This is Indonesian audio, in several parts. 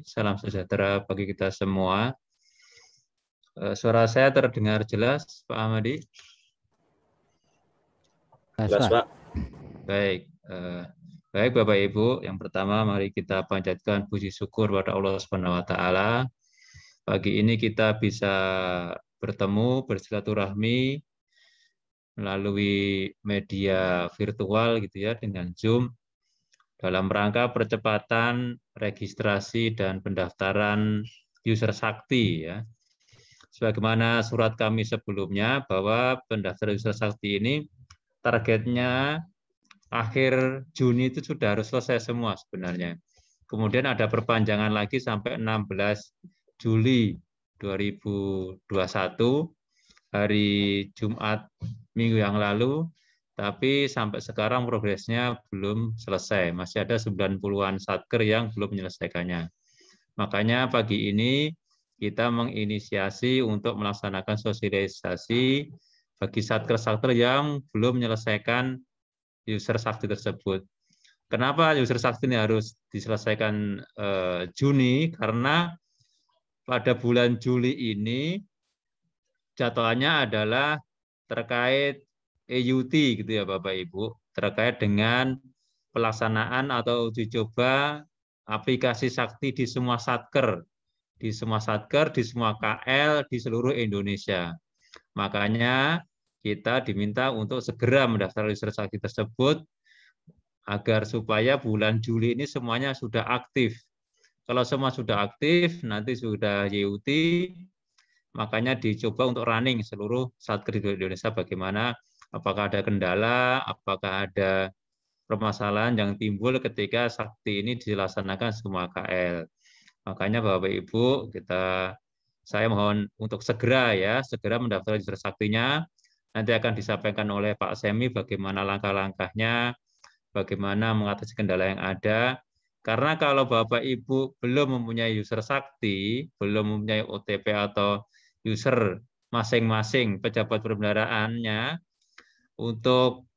Salam sejahtera bagi kita semua. Suara saya terdengar jelas, Pak Ahmadi? Jelas, Pak. Baik. Baik Bapak Ibu, yang pertama mari kita panjatkan puji syukur pada Allah Subhanahu wa taala. Pagi ini kita bisa bertemu, bersilaturahmi melalui media virtual gitu ya, dengan Zoom dalam rangka percepatan registrasi dan pendaftaran user sakti ya. Sebagaimana surat kami sebelumnya bahwa pendaftaran user sakti ini targetnya akhir Juni itu sudah harus selesai semua sebenarnya. Kemudian ada perpanjangan lagi sampai 16 Juli 2021 hari Jumat minggu yang lalu, tapi sampai sekarang progresnya belum selesai. Masih ada 90-an satker yang belum menyelesaikannya. Makanya pagi ini kita menginisiasi untuk melaksanakan sosialisasi bagi satker-satker yang belum menyelesaikan user sakti tersebut. Kenapa user sakti ini harus diselesaikan Juni? Karena pada bulan Juli ini jadwalnya adalah terkait EUT gitu ya Bapak Ibu, terkait dengan pelaksanaan atau uji coba aplikasi sakti di semua satker, di semua KL di seluruh Indonesia. Makanya kita diminta untuk segera mendaftar user sakti tersebut agar supaya bulan Juli ini semuanya sudah aktif. Kalau semua sudah aktif, nanti sudah YUT, makanya dicoba untuk running seluruh satker di Indonesia bagaimana, apakah ada kendala, apakah ada permasalahan yang timbul ketika sakti ini dilaksanakan semua KL. Makanya Bapak Ibu, saya mohon untuk segera mendaftar user saktinya. Nanti akan disampaikan oleh Pak Semi bagaimana langkah-langkahnya, bagaimana mengatasi kendala yang ada. Karena kalau Bapak Ibu belum mempunyai user sakti, belum mempunyai OTP atau user masing-masing pejabat perbendaharaannya, untuk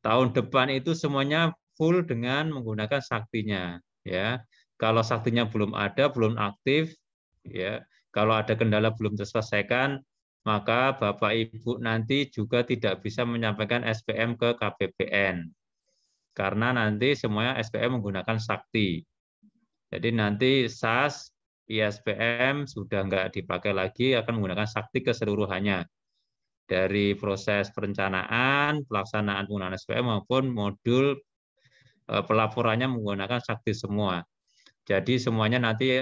tahun depan itu semuanya full dengan menggunakan saktinya. Ya, kalau saktinya belum ada, belum aktif, ya, kalau ada kendala belum terselesaikan, maka Bapak Ibu nanti juga tidak bisa menyampaikan SPM ke KPPN. Karena nanti semuanya SPM menggunakan sakti. Jadi nanti SAS, ISPM sudah nggak dipakai lagi, akan menggunakan sakti keseluruhannya. Dari proses perencanaan, pelaksanaan penggunaan SPM maupun modul pelaporannya menggunakan sakti semua. Jadi semuanya nanti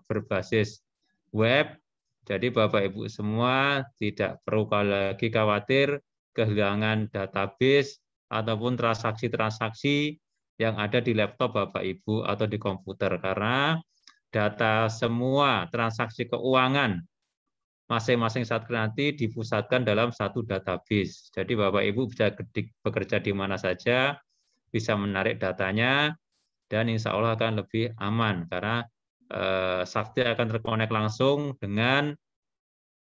berbasis web. Jadi Bapak Ibu semua tidak perlu lagi khawatir kehilangan database ataupun transaksi-transaksi yang ada di laptop Bapak Ibu atau di komputer, karena data semua transaksi keuangan masing-masing satker nanti dipusatkan dalam satu database. Jadi Bapak Ibu bisa bekerja di mana saja, bisa menarik datanya, dan insya Allah akan lebih aman karena sakti akan terkonek langsung dengan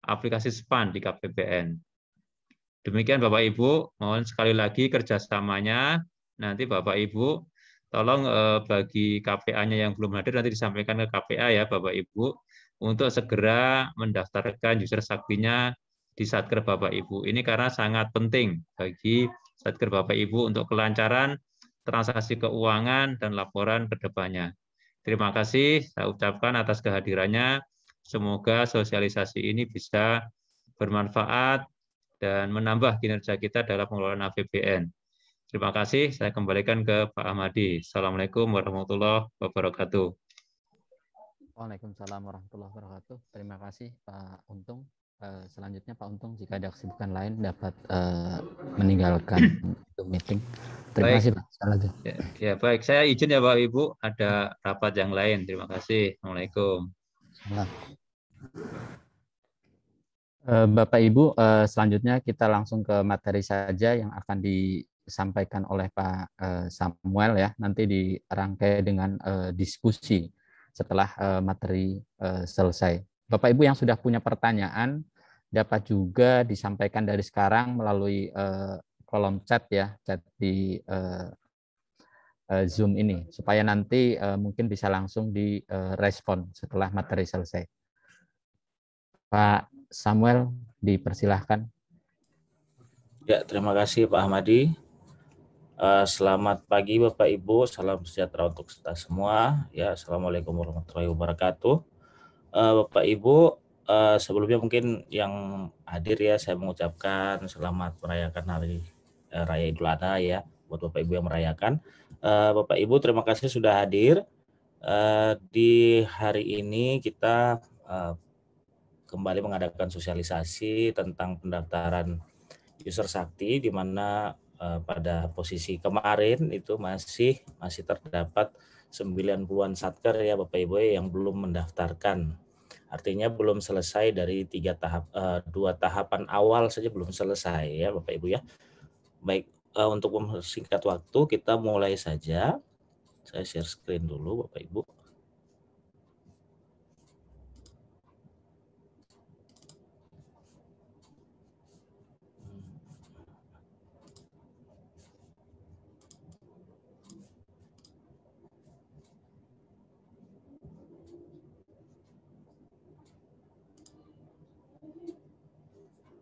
aplikasi SPAN di KPPN. Demikian Bapak Ibu, mohon sekali lagi kerjasamanya. Nanti Bapak Ibu tolong bagi KPA-nya yang belum hadir nanti disampaikan ke KPA ya Bapak Ibu untuk segera mendaftarkan user saktinya di Satker Bapak Ibu. Ini karena sangat penting bagi Satker Bapak Ibu untuk kelancaran transaksi keuangan dan laporan ke depannya. Terima kasih saya ucapkan atas kehadirannya. Semoga sosialisasi ini bisa bermanfaat dan menambah kinerja kita dalam pengelolaan APBN. Terima kasih, saya kembalikan ke Pak Ahmadi. Assalamualaikum warahmatullahi wabarakatuh. Waalaikumsalam warahmatullahi wabarakatuh. Terima kasih Pak Untung. Selanjutnya Pak Untung, jika ada kesibukan lain dapat meninggalkan meeting. Terima kasih Pak. Ya, baik, saya izin ya Bapak Ibu, ada rapat yang lain. Terima kasih. Assalamualaikum. Bapak Ibu, selanjutnya kita langsung ke materi saja yang akan disampaikan oleh Pak Samuel ya. Nanti dirangkai dengan diskusi setelah materi selesai. Bapak Ibu yang sudah punya pertanyaan dapat juga disampaikan dari sekarang melalui kolom chat ya, chat di Zoom ini supaya nanti mungkin bisa langsung direspon setelah materi selesai. Pak Samuel, dipersilahkan. Ya, terima kasih Pak Ahmadi. Selamat pagi Bapak Ibu, salam sejahtera untuk kita semua. Ya, Assalamualaikum warahmatullahi wabarakatuh. Bapak Ibu, sebelumnya mungkin yang hadir ya, saya mengucapkan selamat merayakan hari Raya Idul Adha ya, buat Bapak Ibu yang merayakan. Bapak Ibu, terima kasih sudah hadir. Di hari ini kita kembali mengadakan sosialisasi tentang pendaftaran user sakti, di mana pada posisi kemarin itu masih terdapat 90-an satker ya Bapak Ibu yang belum mendaftarkan. Artinya belum selesai dari 2 tahapan awal saja belum selesai ya Bapak Ibu ya. Baik, untuk mempersingkat waktu kita mulai saja. Saya share screen dulu Bapak Ibu.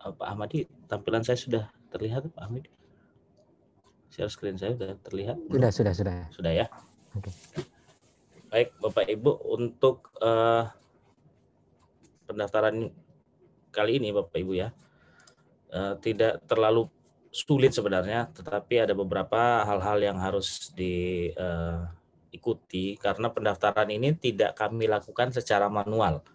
Pak Ahmadi, tampilan saya sudah terlihat Pak Ahmadi? Share screen saya sudah terlihat? Sudah ya. Oke. Baik Bapak Ibu, untuk pendaftaran kali ini Bapak Ibu ya, tidak terlalu sulit sebenarnya, tetapi ada beberapa hal-hal yang harus diikuti karena pendaftaran ini tidak kami lakukan secara manual.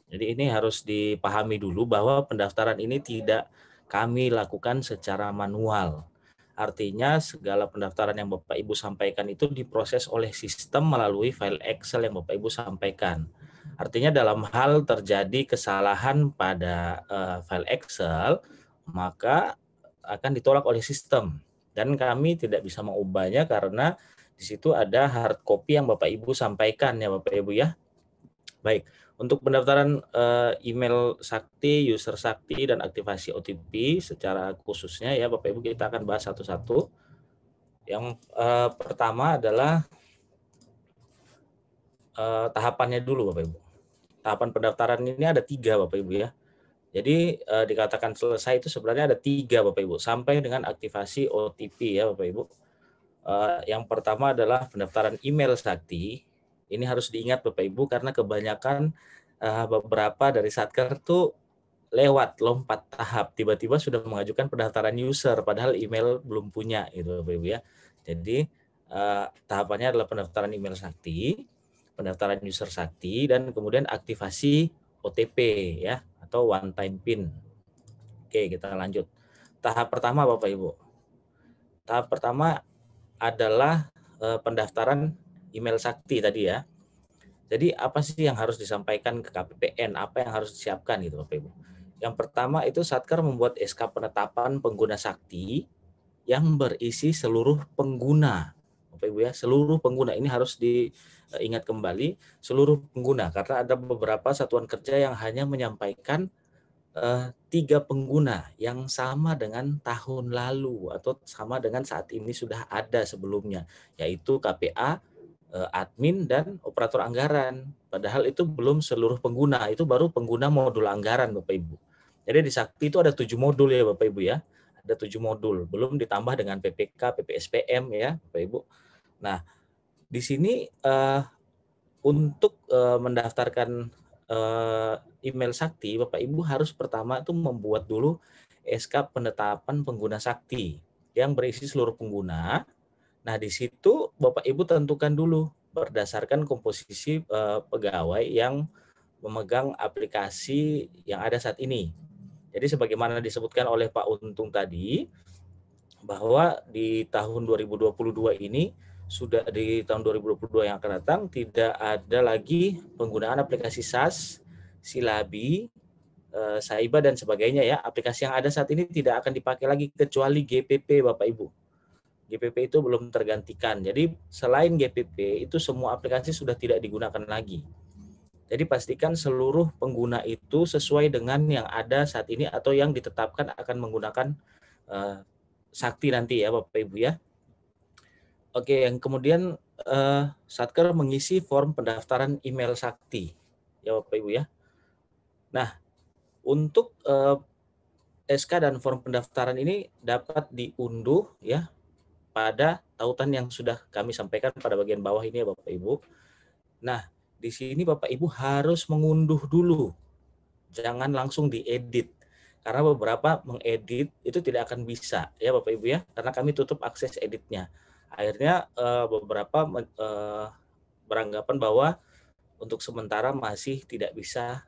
Jadi ini harus dipahami dulu bahwa pendaftaran ini tidak kami lakukan secara manual. Artinya segala pendaftaran yang Bapak Ibu sampaikan itu diproses oleh sistem melalui file Excel yang Bapak Ibu sampaikan. Artinya dalam hal terjadi kesalahan pada file Excel, maka akan ditolak oleh sistem. Dan kami tidak bisa mengubahnya karena di situ ada hard copy yang Bapak Ibu sampaikan ya Bapak Ibu ya. Baik. Untuk pendaftaran email Sakti, user Sakti, dan aktivasi OTP secara khususnya ya Bapak Ibu kita akan bahas satu-satu. Yang pertama adalah tahapannya dulu Bapak Ibu. Tahapan pendaftaran ini ada 3 Bapak Ibu ya. Jadi dikatakan selesai itu sebenarnya ada 3 Bapak Ibu sampai dengan aktivasi OTP ya Bapak Ibu. Yang pertama adalah pendaftaran email Sakti. Ini harus diingat Bapak Ibu karena kebanyakan beberapa dari satker tuh lompat tahap, tiba-tiba sudah mengajukan pendaftaran user padahal email belum punya gitu Bapak Ibu ya. Jadi tahapannya adalah pendaftaran email Sakti, pendaftaran user Sakti, dan kemudian aktivasi OTP ya atau one time PIN. Oke, kita lanjut. Tahap pertama Bapak Ibu. Tahap pertama adalah pendaftaran email Sakti tadi ya. Jadi apa sih yang harus disampaikan ke KPPN, apa yang harus disiapkan gitu Bapak Ibu. Yang pertama itu Satker membuat SK penetapan pengguna Sakti yang berisi seluruh pengguna. Bapak Ibu ya, seluruh pengguna ini harus diingat kembali, seluruh pengguna, karena ada beberapa satuan kerja yang hanya menyampaikan 3 pengguna yang sama dengan tahun lalu atau sama dengan saat ini sudah ada sebelumnya, yaitu KPA, admin, dan operator anggaran. Padahal itu belum seluruh pengguna, itu baru pengguna modul anggaran Bapak Ibu. Jadi di Sakti itu ada 7 modul ya Bapak Ibu ya. Ada 7 modul, belum ditambah dengan PPK, PPSPM ya Bapak Ibu. Nah, di sini untuk mendaftarkan email Sakti, Bapak Ibu harus pertama itu membuat dulu SK penetapan pengguna Sakti yang berisi seluruh pengguna. Nah, di situ Bapak Ibu tentukan dulu berdasarkan komposisi pegawai yang memegang aplikasi yang ada saat ini. Jadi sebagaimana disebutkan oleh Pak Untung tadi, bahwa di tahun 2022 ini sudah di tahun 2022 yang akan datang tidak ada lagi penggunaan aplikasi SAS, Silabi, Saiba, dan sebagainya ya. Aplikasi yang ada saat ini tidak akan dipakai lagi kecuali GPP Bapak Ibu. GPP itu belum tergantikan. Jadi selain GPP itu semua aplikasi sudah tidak digunakan lagi. Jadi pastikan seluruh pengguna itu sesuai dengan yang ada saat ini atau yang ditetapkan akan menggunakan Sakti nanti ya Bapak Ibu ya. Oke, yang kemudian Satker mengisi form pendaftaran email Sakti, ya Bapak Ibu ya. Nah, untuk SK dan form pendaftaran ini dapat diunduh ya pada tautan yang sudah kami sampaikan pada bagian bawah ini ya Bapak Ibu. Nah, di sini Bapak Ibu harus mengunduh dulu, jangan langsung diedit. Karena beberapa mengedit itu tidak akan bisa ya Bapak Ibu ya, karena kami tutup akses editnya. Akhirnya beberapa beranggapan bahwa untuk sementara masih tidak bisa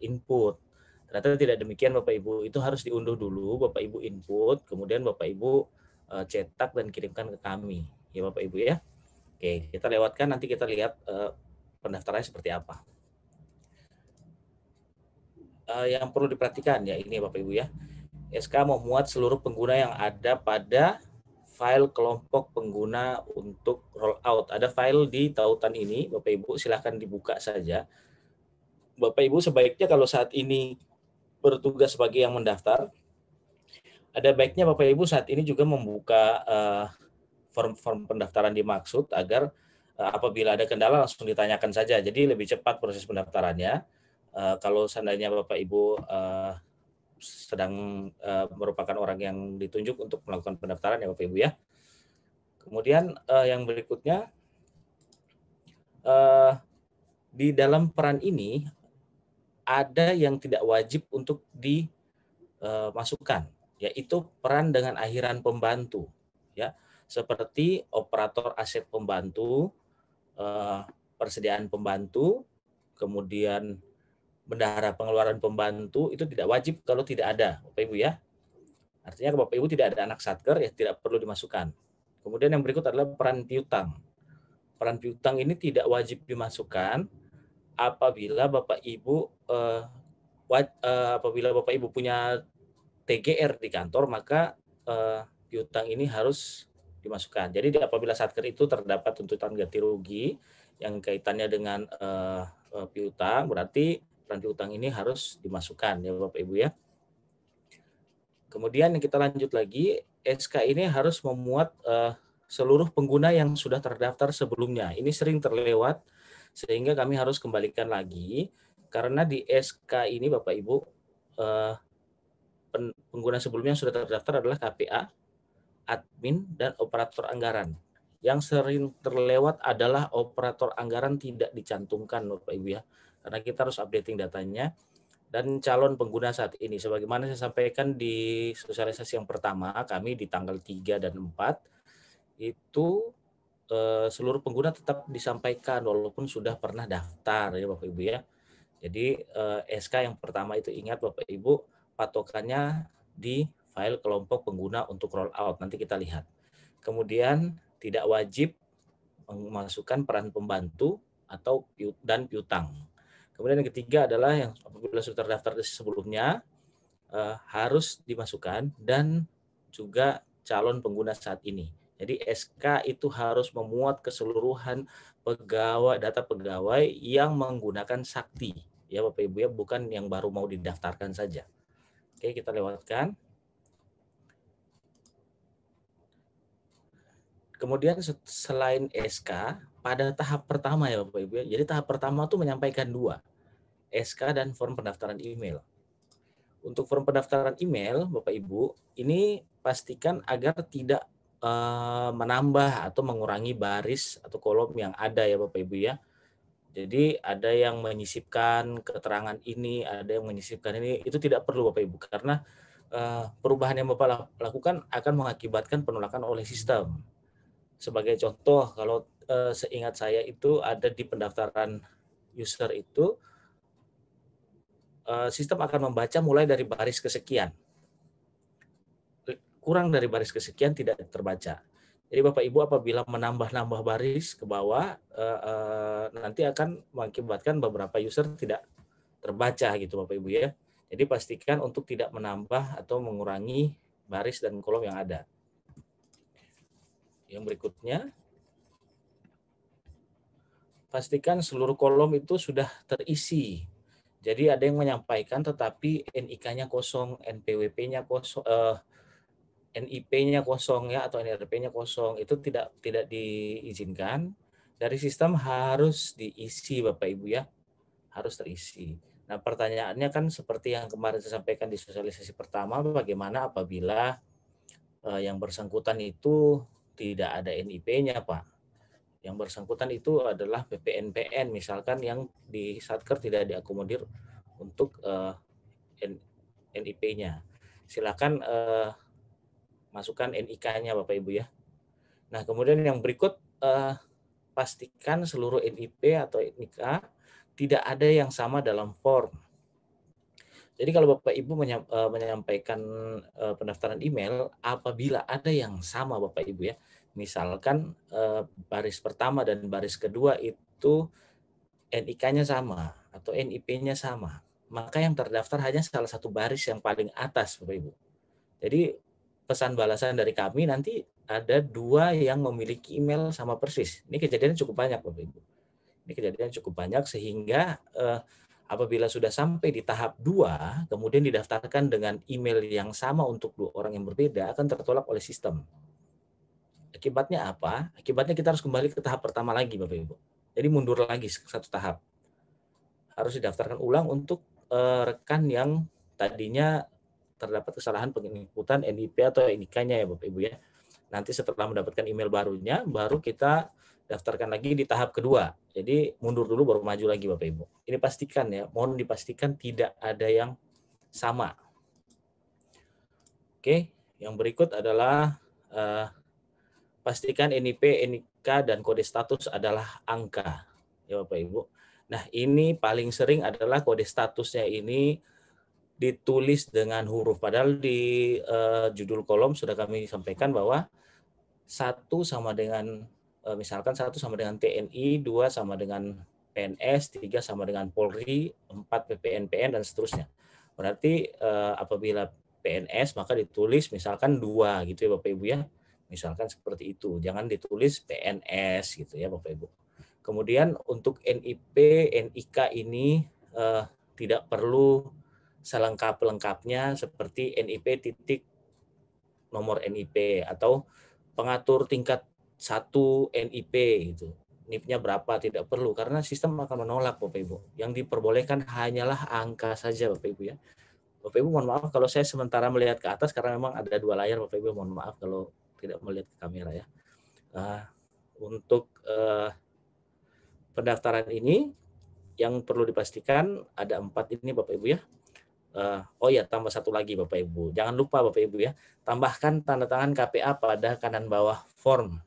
input. Ternyata tidak demikian Bapak Ibu, itu harus diunduh dulu, Bapak Ibu input, kemudian Bapak Ibu cetak dan kirimkan ke kami, ya Bapak Ibu ya. Oke, kita lewatkan, nanti kita lihat pendaftarannya seperti apa. Yang perlu diperhatikan ya ini Bapak Ibu ya, SK memuat seluruh pengguna yang ada pada file kelompok pengguna untuk rollout. Ada file di tautan ini, Bapak Ibu silahkan dibuka saja. Bapak Ibu sebaiknya kalau saat ini bertugas sebagai yang mendaftar, ada baiknya Bapak Ibu saat ini juga membuka form pendaftaran dimaksud agar apabila ada kendala langsung ditanyakan saja. Jadi lebih cepat proses pendaftarannya. Kalau seandainya Bapak Ibu sedang merupakan orang yang ditunjuk untuk melakukan pendaftaran ya Bapak Ibu ya. Kemudian yang berikutnya, di dalam peran ini ada yang tidak wajib untuk dimasukkan, yaitu peran dengan akhiran pembantu, ya, seperti operator aset pembantu, persediaan pembantu, kemudian bendahara pengeluaran pembantu itu tidak wajib kalau tidak ada, Bapak Ibu ya. Artinya kalau Bapak Ibu tidak ada anak satker ya tidak perlu dimasukkan. Kemudian yang berikut adalah peran piutang. Peran piutang ini tidak wajib dimasukkan apabila Bapak Ibu punya TGR di kantor, maka piutang ini harus dimasukkan. Jadi apabila satker itu terdapat tuntutan ganti rugi yang kaitannya dengan piutang, berarti peran piutang ini harus dimasukkan ya Bapak Ibu ya. Kemudian kita lanjut lagi, SK ini harus memuat seluruh pengguna yang sudah terdaftar sebelumnya. Ini sering terlewat sehingga kami harus kembalikan lagi karena di SK ini Bapak Ibu pengguna sebelumnya yang sudah terdaftar adalah KPA, admin, dan operator anggaran. Yang sering terlewat adalah operator anggaran tidak dicantumkan Bapak Ibu ya, karena kita harus updating datanya. Dan calon pengguna saat ini, sebagaimana saya sampaikan di sosialisasi yang pertama kami di tanggal 3 dan 4, itu seluruh pengguna tetap disampaikan walaupun sudah pernah daftar ya Bapak Ibu ya. Jadi SK yang pertama itu ingat Bapak Ibu, patokannya di file kelompok pengguna untuk rollout, nanti kita lihat. Kemudian tidak wajib memasukkan peran pembantu atau dan piutang. Kemudian yang ketiga adalah yang apabila sudah terdaftar sebelumnya harus dimasukkan dan juga calon pengguna saat ini. Jadi SK itu harus memuat keseluruhan data pegawai yang menggunakan Sakti. Ya Bapak Ibu ya, bukan yang baru mau didaftarkan saja. Oke, kita lewatkan. Kemudian selain SK, pada tahap pertama ya Bapak Ibu ya. Jadi tahap pertama itu menyampaikan 2, SK dan form pendaftaran email. Untuk form pendaftaran email Bapak Ibu, ini pastikan agar tidak menambah atau mengurangi baris atau kolom yang ada ya Bapak Ibu ya. Jadi ada yang menyisipkan keterangan ini, ada yang menyisipkan ini, itu tidak perlu Bapak Ibu karena perubahan yang Bapak lakukan akan mengakibatkan penolakan oleh sistem. Sebagai contoh, kalau seingat saya itu ada di pendaftaran user itu, sistem akan membaca mulai dari baris kesekian. Kurang dari baris kesekian tidak terbaca. Jadi Bapak Ibu apabila menambah-nambah baris ke bawah, nanti akan mengakibatkan beberapa user tidak terbaca gitu Bapak Ibu ya. Jadi pastikan untuk tidak menambah atau mengurangi baris dan kolom yang ada. Yang berikutnya, pastikan seluruh kolom itu sudah terisi. Jadi ada yang menyampaikan tetapi NIK-nya kosong, NPWP-nya kosong, NIP-nya kosong ya atau NRP-nya kosong, itu tidak diizinkan. Dari sistem harus diisi Bapak Ibu ya, harus terisi. Nah, pertanyaannya kan seperti yang kemarin saya sampaikan di sosialisasi pertama, bagaimana apabila yang bersangkutan itu tidak ada NIP-nya, Pak. Yang bersangkutan itu adalah PPNPN, misalkan yang di Satker tidak diakomodir untuk NIP-nya. Silakan masukkan NIK-nya Bapak Ibu ya. Nah, kemudian yang berikut, pastikan seluruh NIP atau NIK tidak ada yang sama dalam form. Jadi kalau Bapak Ibu menyampaikan pendaftaran email, apabila ada yang sama Bapak Ibu ya, misalkan baris pertama dan baris kedua itu NIK-nya sama atau NIP-nya sama, maka yang terdaftar hanya salah satu baris yang paling atas Bapak Ibu. Jadi pesan balasan dari kami nanti ada 2 yang memiliki email sama persis. Ini kejadian cukup banyak Bapak Ibu. Ini kejadian cukup banyak sehingga apabila sudah sampai di tahap 2, kemudian didaftarkan dengan email yang sama untuk 2 orang yang berbeda, akan tertolak oleh sistem. Akibatnya apa? Akibatnya kita harus kembali ke tahap pertama lagi Bapak Ibu. Jadi mundur lagi satu tahap. Harus didaftarkan ulang untuk rekan yang tadinya terdapat kesalahan penginputan NIP atau NIK-nya ya Bapak Ibu ya. Nanti setelah mendapatkan email barunya, baru kita daftarkan lagi di tahap kedua. Jadi mundur dulu baru maju lagi Bapak Ibu. Ini pastikan ya, mohon dipastikan tidak ada yang sama. Oke, yang berikut adalah pastikan NIP, NIK, dan kode status adalah angka. Ya Bapak Ibu. Nah ini paling sering adalah kode statusnya ini ditulis dengan huruf. Padahal di judul kolom sudah kami sampaikan bahwa 1 sama dengan misalkan 1 sama dengan TNI, 2 sama dengan PNS, 3 sama dengan Polri, 4 PPNPN, dan seterusnya. Berarti apabila PNS maka ditulis misalkan 2 gitu ya Bapak Ibu ya. Misalkan seperti itu. Jangan ditulis PNS gitu ya Bapak Ibu. Kemudian untuk NIP, NIK ini tidak perlu selengkap-lengkapnya seperti NIP titik nomor NIP atau pengatur tingkat 1 NIP gitu. NIP-nya berapa tidak perlu karena sistem akan menolak Bapak Ibu. Yang diperbolehkan hanyalah angka saja Bapak Ibu ya. Bapak Ibu mohon maaf kalau saya sementara melihat ke atas karena memang ada 2 layar Bapak Ibu, mohon maaf kalau tidak melihat ke kamera ya. Untuk pendaftaran ini yang perlu dipastikan ada 4 ini Bapak Ibu ya. Oh ya, tambah 1 lagi Bapak Ibu. Jangan lupa Bapak Ibu ya, tambahkan tanda tangan KPA pada kanan bawah form.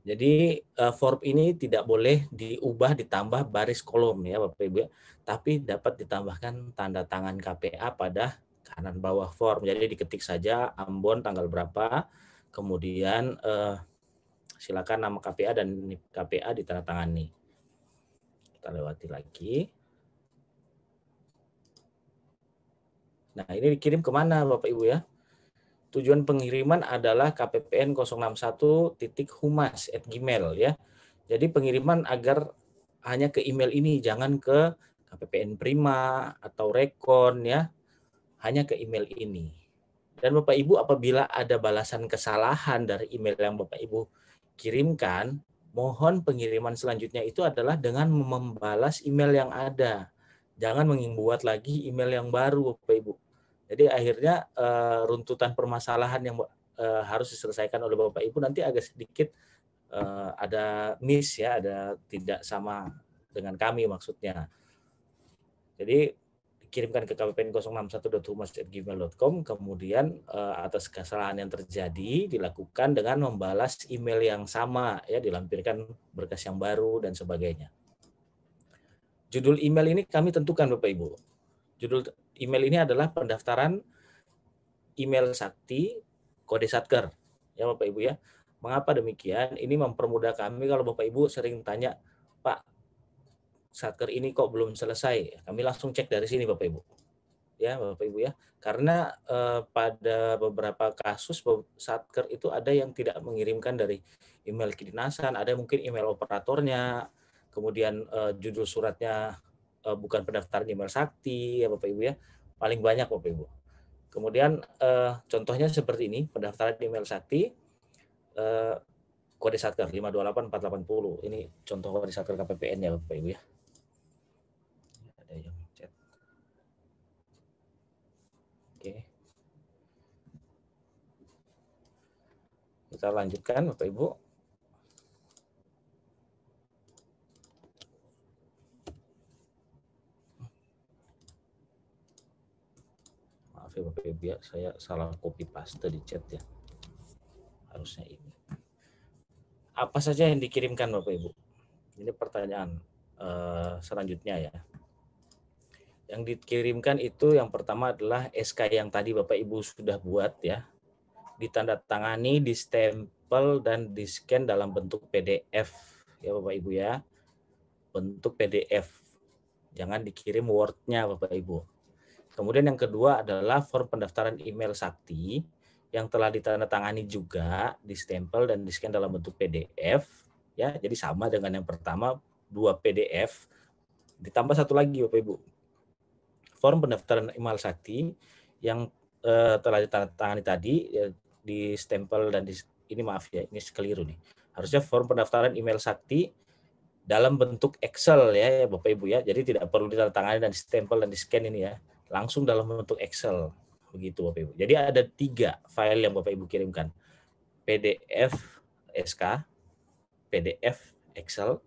Jadi form ini tidak boleh diubah ditambah baris kolom ya Bapak Ibu ya, tapi dapat ditambahkan tanda tangan KPA pada kanan bawah form. Jadi diketik saja Ambon tanggal berapa, kemudian silakan nama KPA dan NIP KPA ditandatangani. Kita lewati lagi. Nah, ini dikirim kemana Bapak Ibu ya? Tujuan pengiriman adalah kppn 061.humas@gmail ya. Jadi pengiriman agar hanya ke email ini, jangan ke KPPN Prima atau Rekon ya. Hanya ke email ini. Dan Bapak Ibu apabila ada balasan kesalahan dari email yang Bapak Ibu kirimkan, mohon pengiriman selanjutnya itu adalah dengan membalas email yang ada. Jangan membuat lagi email yang baru Bapak Ibu. Jadi akhirnya runtutan permasalahan yang harus diselesaikan oleh Bapak Ibu nanti agak sedikit ada miss ya, ada tidak sama dengan kami maksudnya. Jadi dikirimkan ke kppn 061.humas@gmail.com, kemudian atas kesalahan yang terjadi dilakukan dengan membalas email yang sama ya, dilampirkan berkas yang baru dan sebagainya. Judul email ini kami tentukan Bapak Ibu. Judul email ini adalah pendaftaran email Sakti kode Satker ya Bapak Ibu ya. Mengapa demikian? Ini mempermudah kami kalau Bapak Ibu sering tanya, Pak, Satker ini kok belum selesai? Kami langsung cek dari sini Bapak Ibu. Ya Bapak Ibu ya. Karena pada beberapa kasus Satker itu ada yang tidak mengirimkan dari email kedinasan, ada mungkin email operatornya, kemudian judul suratnya bukan pendaftaran email Sakti ya Bapak Ibu ya. Paling banyak Bapak Ibu. Kemudian contohnya seperti ini, pendaftaran email sakti, kode satker 528480. Ini contoh kode satker KPPN ya Bapak Ibu ya. Ada yang chat. Oke. Kita lanjutkan Bapak Ibu. Maaf ya Bapak Ibu ya, saya salah copy paste di chat ya. Harusnya ini. Apa saja yang dikirimkan Bapak Ibu? Ini pertanyaan selanjutnya ya. Yang dikirimkan itu yang pertama adalah SK yang tadi Bapak Ibu sudah buat ya. Ditandatangani, distempel, dan di-scan dalam bentuk PDF ya Bapak Ibu ya. Bentuk PDF. Jangan dikirim Word-nya Bapak Ibu. Kemudian yang kedua adalah form pendaftaran email sakti yang telah ditandatangani juga, distempel dan di-scan dalam bentuk PDF ya. Jadi sama dengan yang pertama, 2 PDF ditambah satu lagi Bapak Ibu. Form pendaftaran email sakti yang telah ditandatangani tadi ya, distempel dan ini maaf ya, ini keliru nih. Harusnya form pendaftaran email sakti dalam bentuk Excel ya Bapak Ibu ya. Jadi tidak perlu ditandatangani dan distempel dan di-scan ini ya. Langsung dalam bentuk Excel. Begitu Bapak Ibu. Jadi ada 3 file yang Bapak Ibu kirimkan. PDF SK, PDF Excel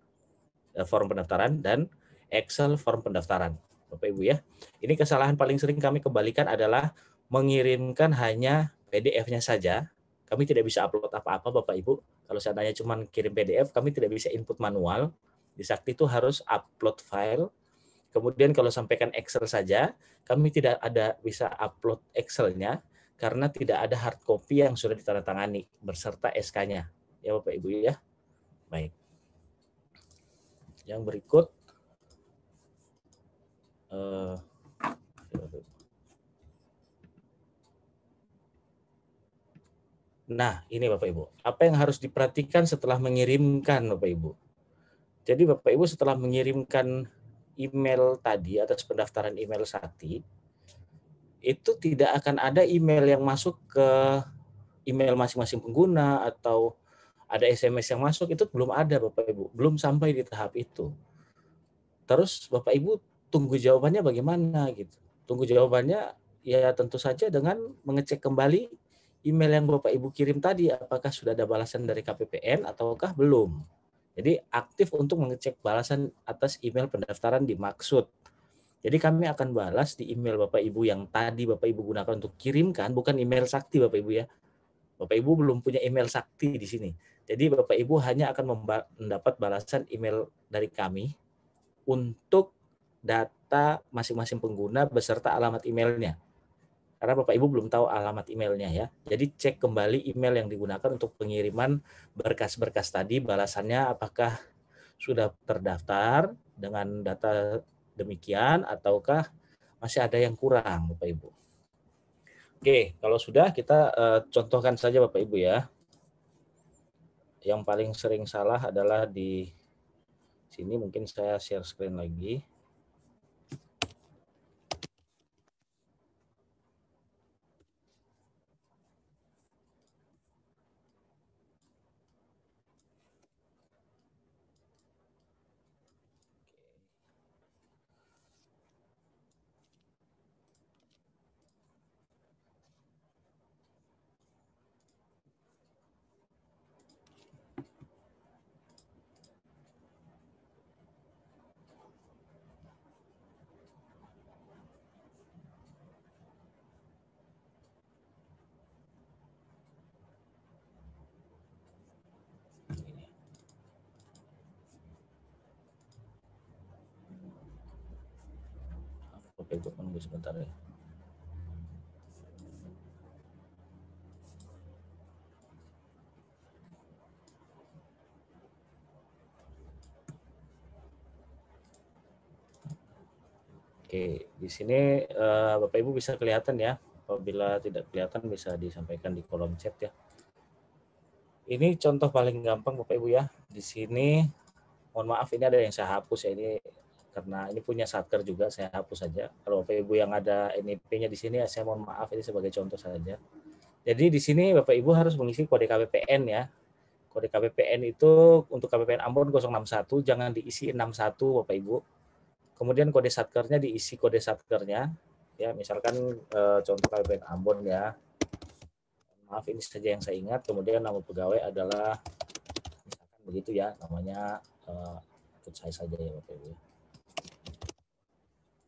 form pendaftaran, dan Excel form pendaftaran. Bapak Ibu ya. Ini kesalahan paling sering kami kembalikan adalah mengirimkan hanya PDF-nya saja. Kami tidak bisa upload apa-apa Bapak Ibu. Kalau seandainya cuma kirim PDF, kami tidak bisa input manual. Di Sakti itu harus upload file. Kemudian kalau sampaikan Excel saja, kami tidak ada bisa upload Excel-nya karena tidak ada hard copy yang sudah ditandatangani beserta SK-nya. Ya Bapak Ibu ya. Baik. Yang berikut nah, ini Bapak Ibu. Apa yang harus diperhatikan setelah mengirimkan Bapak Ibu? Jadi Bapak Ibu setelah mengirimkan email tadi atas pendaftaran email Sakti, itu tidak akan ada email yang masuk ke email masing-masing pengguna atau ada SMS yang masuk, itu belum ada Bapak Ibu. Belum sampai di tahap itu. Terus Bapak Ibu tunggu jawabannya bagaimana gitu. Tunggu jawabannya ya tentu saja dengan mengecek kembali email yang Bapak Ibu kirim tadi, apakah sudah ada balasan dari KPPN ataukah belum. Jadi aktif untuk mengecek balasan atas email pendaftaran dimaksud. Jadi kami akan balas di email Bapak Ibu yang tadi Bapak Ibu gunakan untuk kirimkan, bukan email Sakti Bapak Ibu ya. Bapak Ibu belum punya email Sakti di sini. Jadi Bapak Ibu hanya akan mendapat balasan email dari kami untuk data masing-masing pengguna beserta alamat emailnya. Karena Bapak Ibu belum tahu alamat emailnya ya. Jadi cek kembali email yang digunakan untuk pengiriman berkas-berkas tadi, balasannya apakah sudah terdaftar dengan data demikian ataukah masih ada yang kurang Bapak Ibu. Oke, kalau sudah kita contohkan saja Bapak Ibu ya. Yang paling sering salah adalah di sini, mungkin saya share screen lagi. Bapak Ibu menunggu sebentar ya. Oke, di sini Bapak Ibu bisa kelihatan ya. Apabila tidak kelihatan bisa disampaikan di kolom chat ya. Ini contoh paling gampang Bapak Ibu ya. Di sini mohon maaf ini ada yang saya hapus ya, ini karena ini punya satker juga, saya hapus saja. Kalau Bapak Ibu yang ada NIP-nya di sini, saya mohon maaf, ini sebagai contoh saja. Jadi di sini Bapak Ibu harus mengisi kode KPPN ya. Kode KPPN itu untuk KPPN Ambon 061, jangan diisi 61 Bapak Ibu. Kemudian kode satkernya diisi kode satkernya. Ya, misalkan contoh KPPN Ambon ya. Maaf, ini saja yang saya ingat. Kemudian nama pegawai adalah misalkan begitu ya, namanya ikut saya saja ya Bapak Ibu.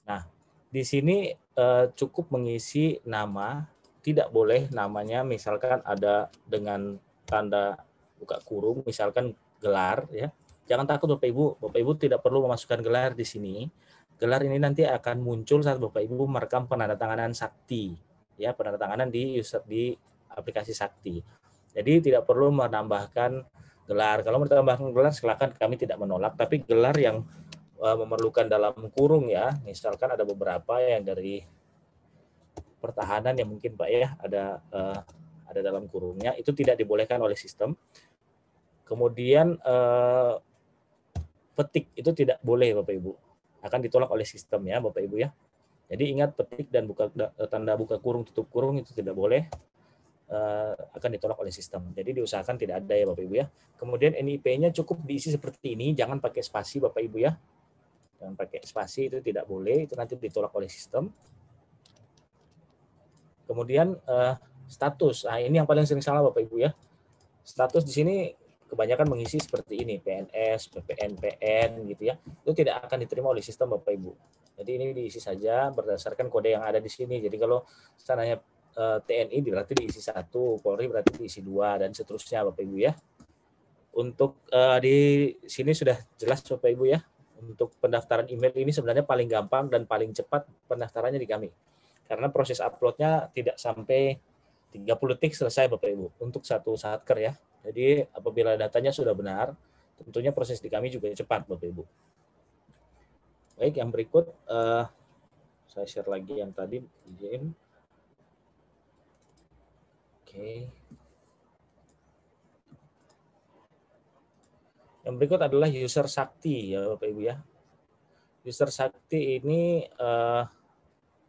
Nah, di sini cukup mengisi nama, tidak boleh namanya misalkan ada dengan tanda buka kurung, misalkan gelar ya. Jangan takut Bapak Ibu tidak perlu memasukkan gelar di sini. Gelar ini nanti akan muncul saat Bapak Ibu merekam penandatanganan sakti ya, penandatanganan di aplikasi Sakti. Jadi tidak perlu menambahkan gelar. Kalau menambahkan gelar silakan, kami tidak menolak, tapi gelar yang memerlukan dalam kurung ya, misalkan ada beberapa yang dari pertahanan yang mungkin Pak ya ada dalam kurungnya, itu tidak dibolehkan oleh sistem. Kemudian petik itu tidak boleh Bapak Ibu, akan ditolak oleh sistem ya Bapak Ibu ya. Jadi ingat, petik dan tanda buka kurung tutup kurung itu tidak boleh, akan ditolak oleh sistem. Jadi diusahakan tidak ada ya Bapak Ibu ya. Kemudian NIP-nya cukup diisi seperti ini, jangan pakai spasi Bapak Ibu ya. Jangan pakai spasi, itu tidak boleh, itu nanti ditolak oleh sistem. Kemudian status, nah ini yang paling sering salah Bapak Ibu ya. Status di sini kebanyakan mengisi seperti ini, PNS, PPNPN gitu ya. Itu tidak akan diterima oleh sistem Bapak Ibu. Jadi ini diisi saja berdasarkan kode yang ada di sini. Jadi kalau misalnya TNI berarti diisi 1, Polri berarti diisi 2, dan seterusnya Bapak Ibu ya. Untuk di sini sudah jelas Bapak Ibu ya. Untuk pendaftaran email ini sebenarnya paling gampang dan paling cepat pendaftarannya di kami. Karena proses uploadnya tidak sampai 30 detik selesai Bapak Ibu untuk satu satker ya. Jadi apabila datanya sudah benar, tentunya proses di kami juga cepat Bapak Ibu. Baik, yang berikut saya share lagi yang tadi izin. Oke. Yang berikut adalah user sakti ya Bapak Ibu ya. User sakti ini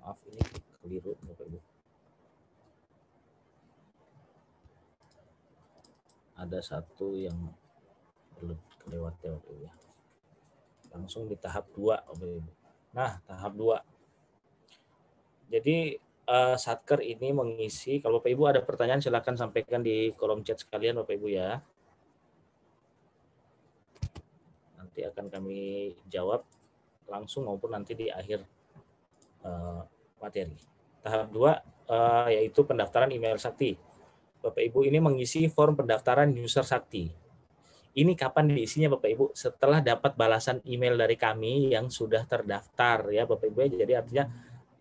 maaf ini keliru Bapak Ibu. Ada satu yang perlu kelewat ya Bapak Ibu ya. Langsung di tahap 2 Bapak Ibu. Nah, tahap 2. Jadi satker ini mengisi, kalau Bapak Ibu ada pertanyaan silakan sampaikan di kolom chat sekalian Bapak Ibu ya. Nanti akan kami jawab langsung maupun nanti di akhir materi. Tahap 2 yaitu pendaftaran email sakti. Bapak Ibu ini mengisi form pendaftaran user sakti. Ini kapan diisinya Bapak Ibu? Setelah dapat balasan email dari kami yang sudah terdaftar ya Bapak Ibu. Jadi artinya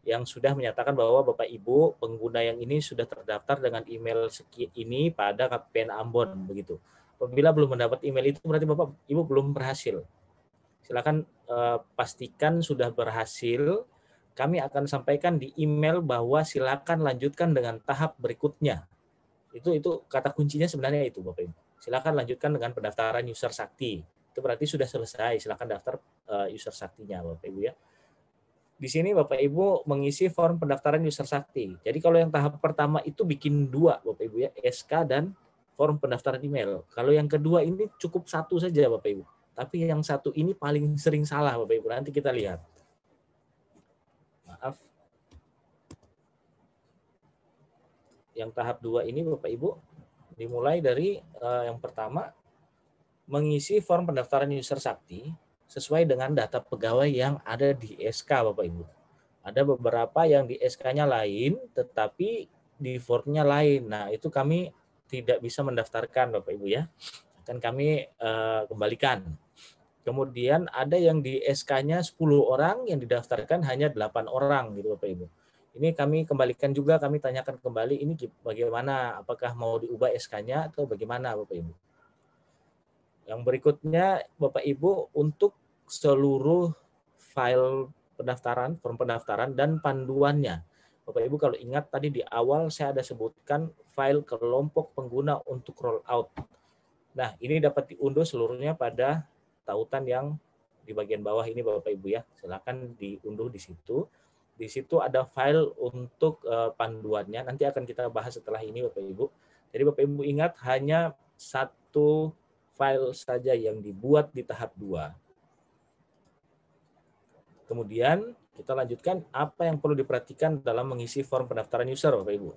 yang sudah menyatakan bahwa Bapak Ibu pengguna yang ini sudah terdaftar dengan email ini pada KPPN Ambon begitu. Apabila belum mendapat email itu berarti Bapak Ibu belum berhasil. Silakan pastikan sudah berhasil. Kami akan sampaikan di email bahwa silakan lanjutkan dengan tahap berikutnya. Itu kata kuncinya sebenarnya itu Bapak Ibu. Silakan lanjutkan dengan pendaftaran user sakti. Itu berarti sudah selesai. Silakan daftar user saktinya Bapak Ibu ya. Di sini Bapak Ibu mengisi form pendaftaran user sakti. Jadi kalau yang tahap pertama itu bikin 2 Bapak Ibu ya, SK dan form pendaftaran email. Kalau yang kedua ini cukup 1 saja Bapak Ibu. Tapi yang 1 ini paling sering salah Bapak Ibu. Nanti kita lihat. Maaf. Yang tahap 2 ini Bapak Ibu dimulai dari yang pertama mengisi form pendaftaran user sakti sesuai dengan data pegawai yang ada di SK Bapak Ibu. Ada beberapa yang di SK-nya lain tetapi di formnya lain. Nah, itu kami tidak bisa mendaftarkan Bapak Ibu ya. Akan kami kembalikan. Kemudian ada yang di SK-nya 10 orang, yang didaftarkan hanya 8 orang gitu Bapak Ibu. Ini kami kembalikan juga, kami tanyakan kembali ini bagaimana, apakah mau diubah SK-nya atau bagaimana Bapak Ibu. Yang berikutnya Bapak Ibu untuk seluruh file pendaftaran, form pendaftaran dan panduannya. Bapak Ibu kalau ingat tadi di awal saya ada sebutkan file kelompok pengguna untuk rollout. Nah, ini dapat diunduh seluruhnya pada tautan yang di bagian bawah ini Bapak Ibu ya. Silakan diunduh di situ. Di situ ada file untuk panduannya. Nanti akan kita bahas setelah ini Bapak Ibu. Jadi Bapak Ibu ingat hanya satu file saja yang dibuat di tahap 2. Kemudian kita lanjutkan apa yang perlu diperhatikan dalam mengisi form pendaftaran user Bapak Ibu.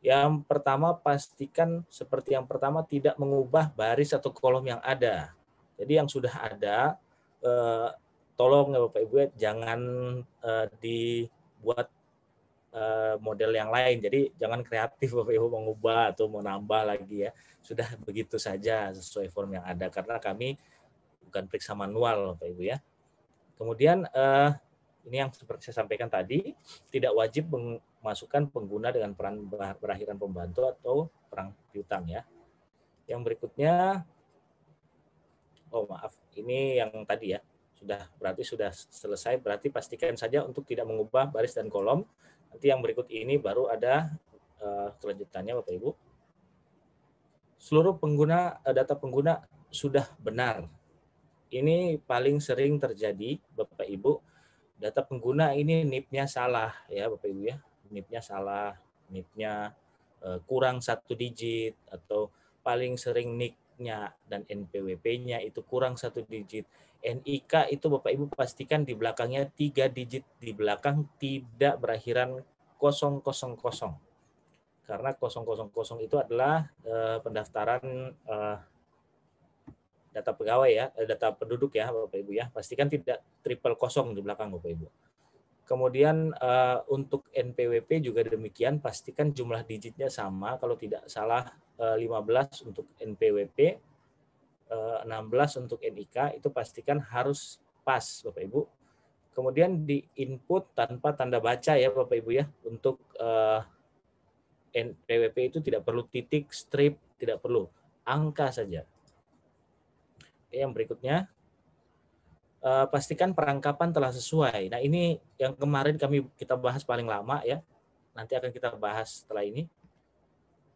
Yang pertama, pastikan seperti yang pertama tidak mengubah baris atau kolom yang ada. Jadi yang sudah ada, tolong ya Bapak Ibu ya, jangan dibuat model yang lain. Jadi jangan kreatif Bapak Ibu mengubah atau menambah lagi ya. Sudah begitu saja sesuai form yang ada karena kami bukan periksa manual Bapak Ibu ya. Kemudian ini yang seperti saya sampaikan tadi, tidak wajib memasukkan pengguna dengan peran berakhiran pembantu atau perang piutang ya. Yang berikutnya, oh maaf, ini yang tadi ya, berarti sudah selesai, berarti pastikan saja untuk tidak mengubah baris dan kolom. Nanti yang berikut ini baru ada kelanjutannya Bapak Ibu. Seluruh data pengguna sudah benar. Ini paling sering terjadi Bapak Ibu. Data pengguna ini NIP-nya salah ya Bapak Ibu ya. NIP-nya salah, NIP-nya kurang 1 digit, atau paling sering NIK-nya dan NPWP-nya itu kurang 1 digit. NIK itu Bapak Ibu pastikan di belakangnya 3 digit, di belakang tidak berakhiran 000. Karena 000 itu adalah pendaftaran data pegawai ya, data penduduk ya Bapak Ibu ya. Pastikan tidak 000 di belakang Bapak Ibu. Kemudian untuk NPWP juga demikian, pastikan jumlah digitnya sama, kalau tidak salah 15 untuk NPWP, 16 untuk NIK, itu pastikan harus pas Bapak Ibu. Kemudian di input tanpa tanda baca ya Bapak Ibu ya. Untuk NPWP itu tidak perlu titik, strip, tidak perlu, angka saja. Yang berikutnya, pastikan perangkapan telah sesuai. Nah ini yang kemarin kita bahas paling lama ya, nanti akan kita bahas setelah ini.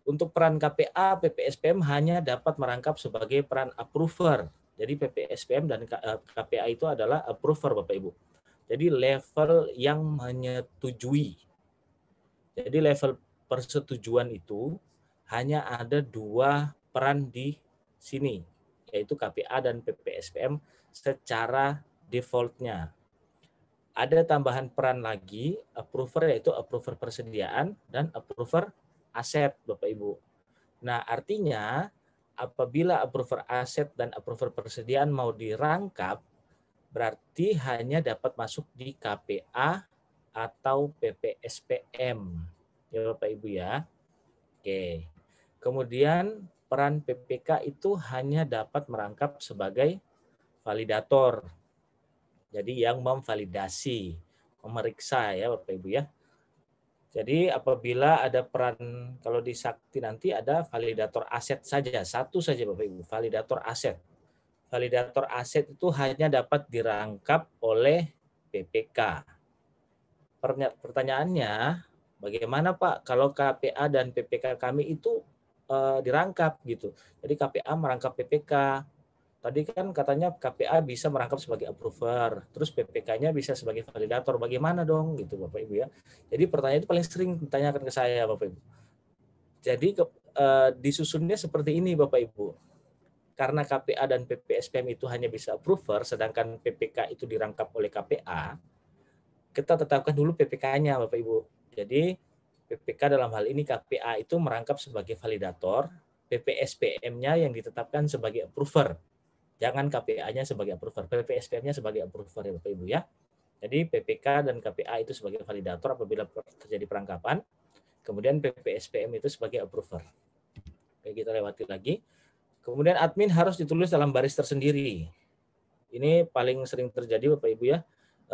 Untuk peran KPA, PPSPM hanya dapat merangkap sebagai peran approver. Jadi PPSPM dan KPA itu adalah approver Bapak Ibu. Jadi level yang menyetujui. Jadi level persetujuan itu hanya ada 2 peran di sini, yaitu KPA dan PPSPM secara defaultnya. Ada tambahan peran lagi, approver, yaitu approver persediaan dan approver aset Bapak Ibu. Nah artinya apabila approver aset dan approver persediaan mau dirangkap, berarti hanya dapat masuk di KPA atau PPSPM ya Bapak Ibu ya. Oke. Kemudian peran PPK itu hanya dapat merangkap sebagai validator. Jadi yang memvalidasi, memeriksa ya Bapak Ibu ya. Jadi apabila ada peran, kalau di Sakti nanti ada validator aset saja, satu saja Bapak Ibu, validator aset. Validator aset itu hanya dapat dirangkap oleh PPK. Pertanyaannya, bagaimana Pak kalau KPA dan PPK kami itu dirangkap gitu. Jadi KPA merangkap PPK. Tadi kan katanya KPA bisa merangkap sebagai approver, terus PPK-nya bisa sebagai validator. Bagaimana dong gitu Bapak Ibu ya. Jadi pertanyaan itu paling sering ditanyakan ke saya Bapak Ibu. Jadi disusunnya seperti ini Bapak Ibu. Karena KPA dan PPSPM itu hanya bisa approver, sedangkan PPK itu dirangkap oleh KPA, kita tetapkan dulu PPK-nya Bapak Ibu. Jadi PPK dalam hal ini KPA itu merangkap sebagai validator, PPSPM-nya yang ditetapkan sebagai approver. Jangan KPA-nya sebagai approver, PPSPM-nya sebagai approver ya Bapak Ibu ya. Jadi PPK dan KPA itu sebagai validator apabila terjadi perangkapan, kemudian PPSPM itu sebagai approver. Oke, kita lewati lagi. Kemudian admin harus ditulis dalam baris tersendiri. Ini paling sering terjadi Bapak Ibu ya.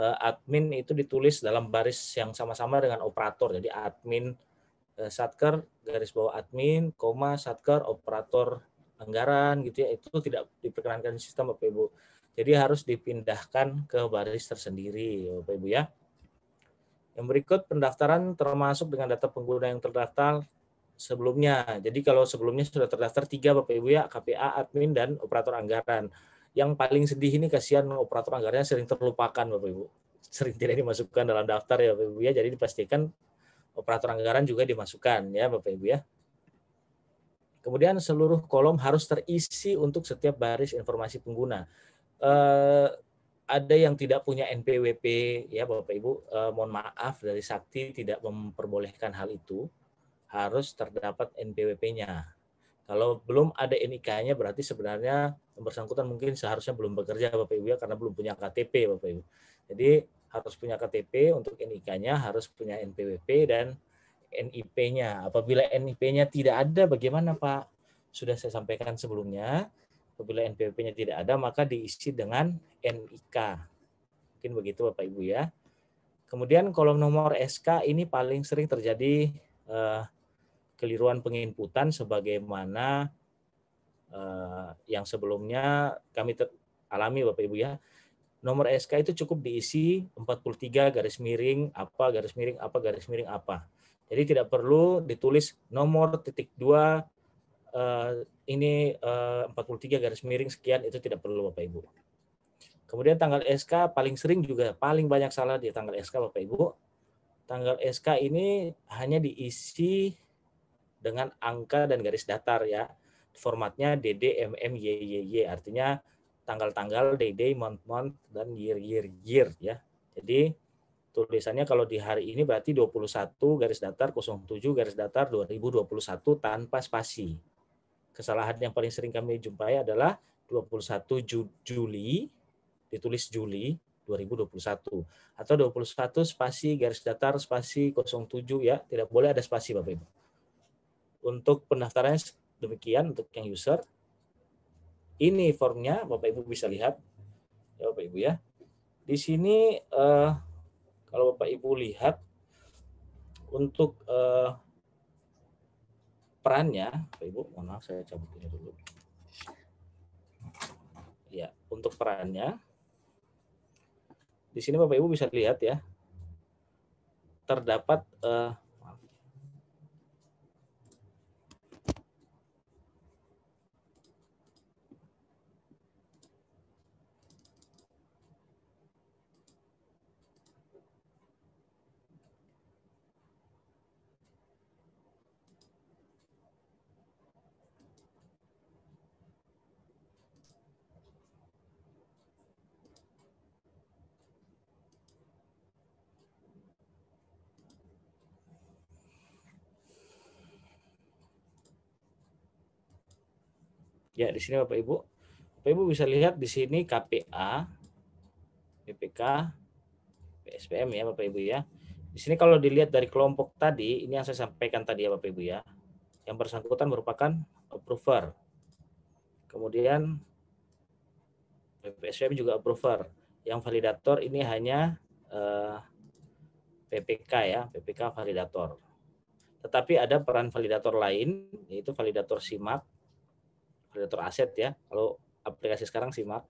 Admin itu ditulis dalam baris yang sama-sama dengan operator. Jadi admin satker garis bawah admin, koma satker operator anggaran gitu ya, itu tidak diperkenankan sistem Bapak Ibu. Jadi harus dipindahkan ke baris tersendiri Bapak Ibu ya. Yang berikut pendaftaran termasuk dengan data pengguna yang terdaftar sebelumnya. Jadi kalau sebelumnya sudah terdaftar 3 Bapak Ibu ya, KPA, admin, dan operator anggaran. Yang paling sedih ini kasihan operator anggarannya sering terlupakan Bapak Ibu. Sering tidak dimasukkan dalam daftar ya Bapak Ibu ya. Jadi dipastikan operator anggaran juga dimasukkan ya Bapak Ibu ya. Kemudian seluruh kolom harus terisi untuk setiap baris informasi pengguna. Ada yang tidak punya NPWP ya Bapak Ibu, mohon maaf dari Sakti tidak memperbolehkan hal itu, harus terdapat NPWP-nya. Kalau belum ada NIK-nya berarti sebenarnya yang bersangkutan mungkin seharusnya belum bekerja Bapak Ibu ya, karena belum punya KTP Bapak Ibu. Jadi harus punya KTP, untuk NIK-nya harus punya NPWP dan NIP-nya. Apabila NIP-nya tidak ada bagaimana Pak? Sudah saya sampaikan sebelumnya, apabila NPWP-nya tidak ada maka diisi dengan NIK. Mungkin begitu Bapak Ibu ya. Kemudian kolom nomor SK ini paling sering terjadi keliruan penginputan sebagaimana yang sebelumnya kami alami Bapak Ibu ya. Nomor SK itu cukup diisi 43 garis miring apa garis miring apa garis miring apa. Jadi tidak perlu ditulis nomor titik 2 ini 43 garis miring sekian, itu tidak perlu Bapak Ibu. Kemudian tanggal SK paling sering juga paling banyak salah di tanggal SK Bapak Ibu. Tanggal SK ini hanya diisi dengan angka dan garis datar ya. Formatnya DD, MM, YYY, artinya tanggal-tanggal, day, month, dan year ya. Jadi tulisannya kalau di hari ini berarti 21 garis datar 07 garis datar 2021 tanpa spasi. Kesalahan yang paling sering kami jumpai adalah 21 Juli ditulis Juli 2021 atau 21 spasi garis datar spasi 07 ya, tidak boleh ada spasi Bapak Ibu. Untuk pendaftarannya demikian untuk yang user. Ini formnya Bapak Ibu bisa lihat ya Bapak Ibu ya. Di sini kalau Bapak Ibu lihat untuk perannya, Bapak Ibu, mohon maaf saya cabut ini dulu. Ya, untuk perannya di sini Bapak Ibu bisa lihat ya, terdapat ya di sini Bapak Ibu bisa lihat di sini KPA, BPK, PSPM ya Bapak Ibu ya. Di sini kalau dilihat dari kelompok tadi, ini yang saya sampaikan tadi ya Bapak Ibu ya. Yang bersangkutan merupakan approver. Kemudian PSPM juga approver. Yang validator ini hanya PPK ya, PPK validator. Tetapi ada peran validator lain, yaitu validator SIMAK, validator aset ya, kalau aplikasi sekarang SIMAK.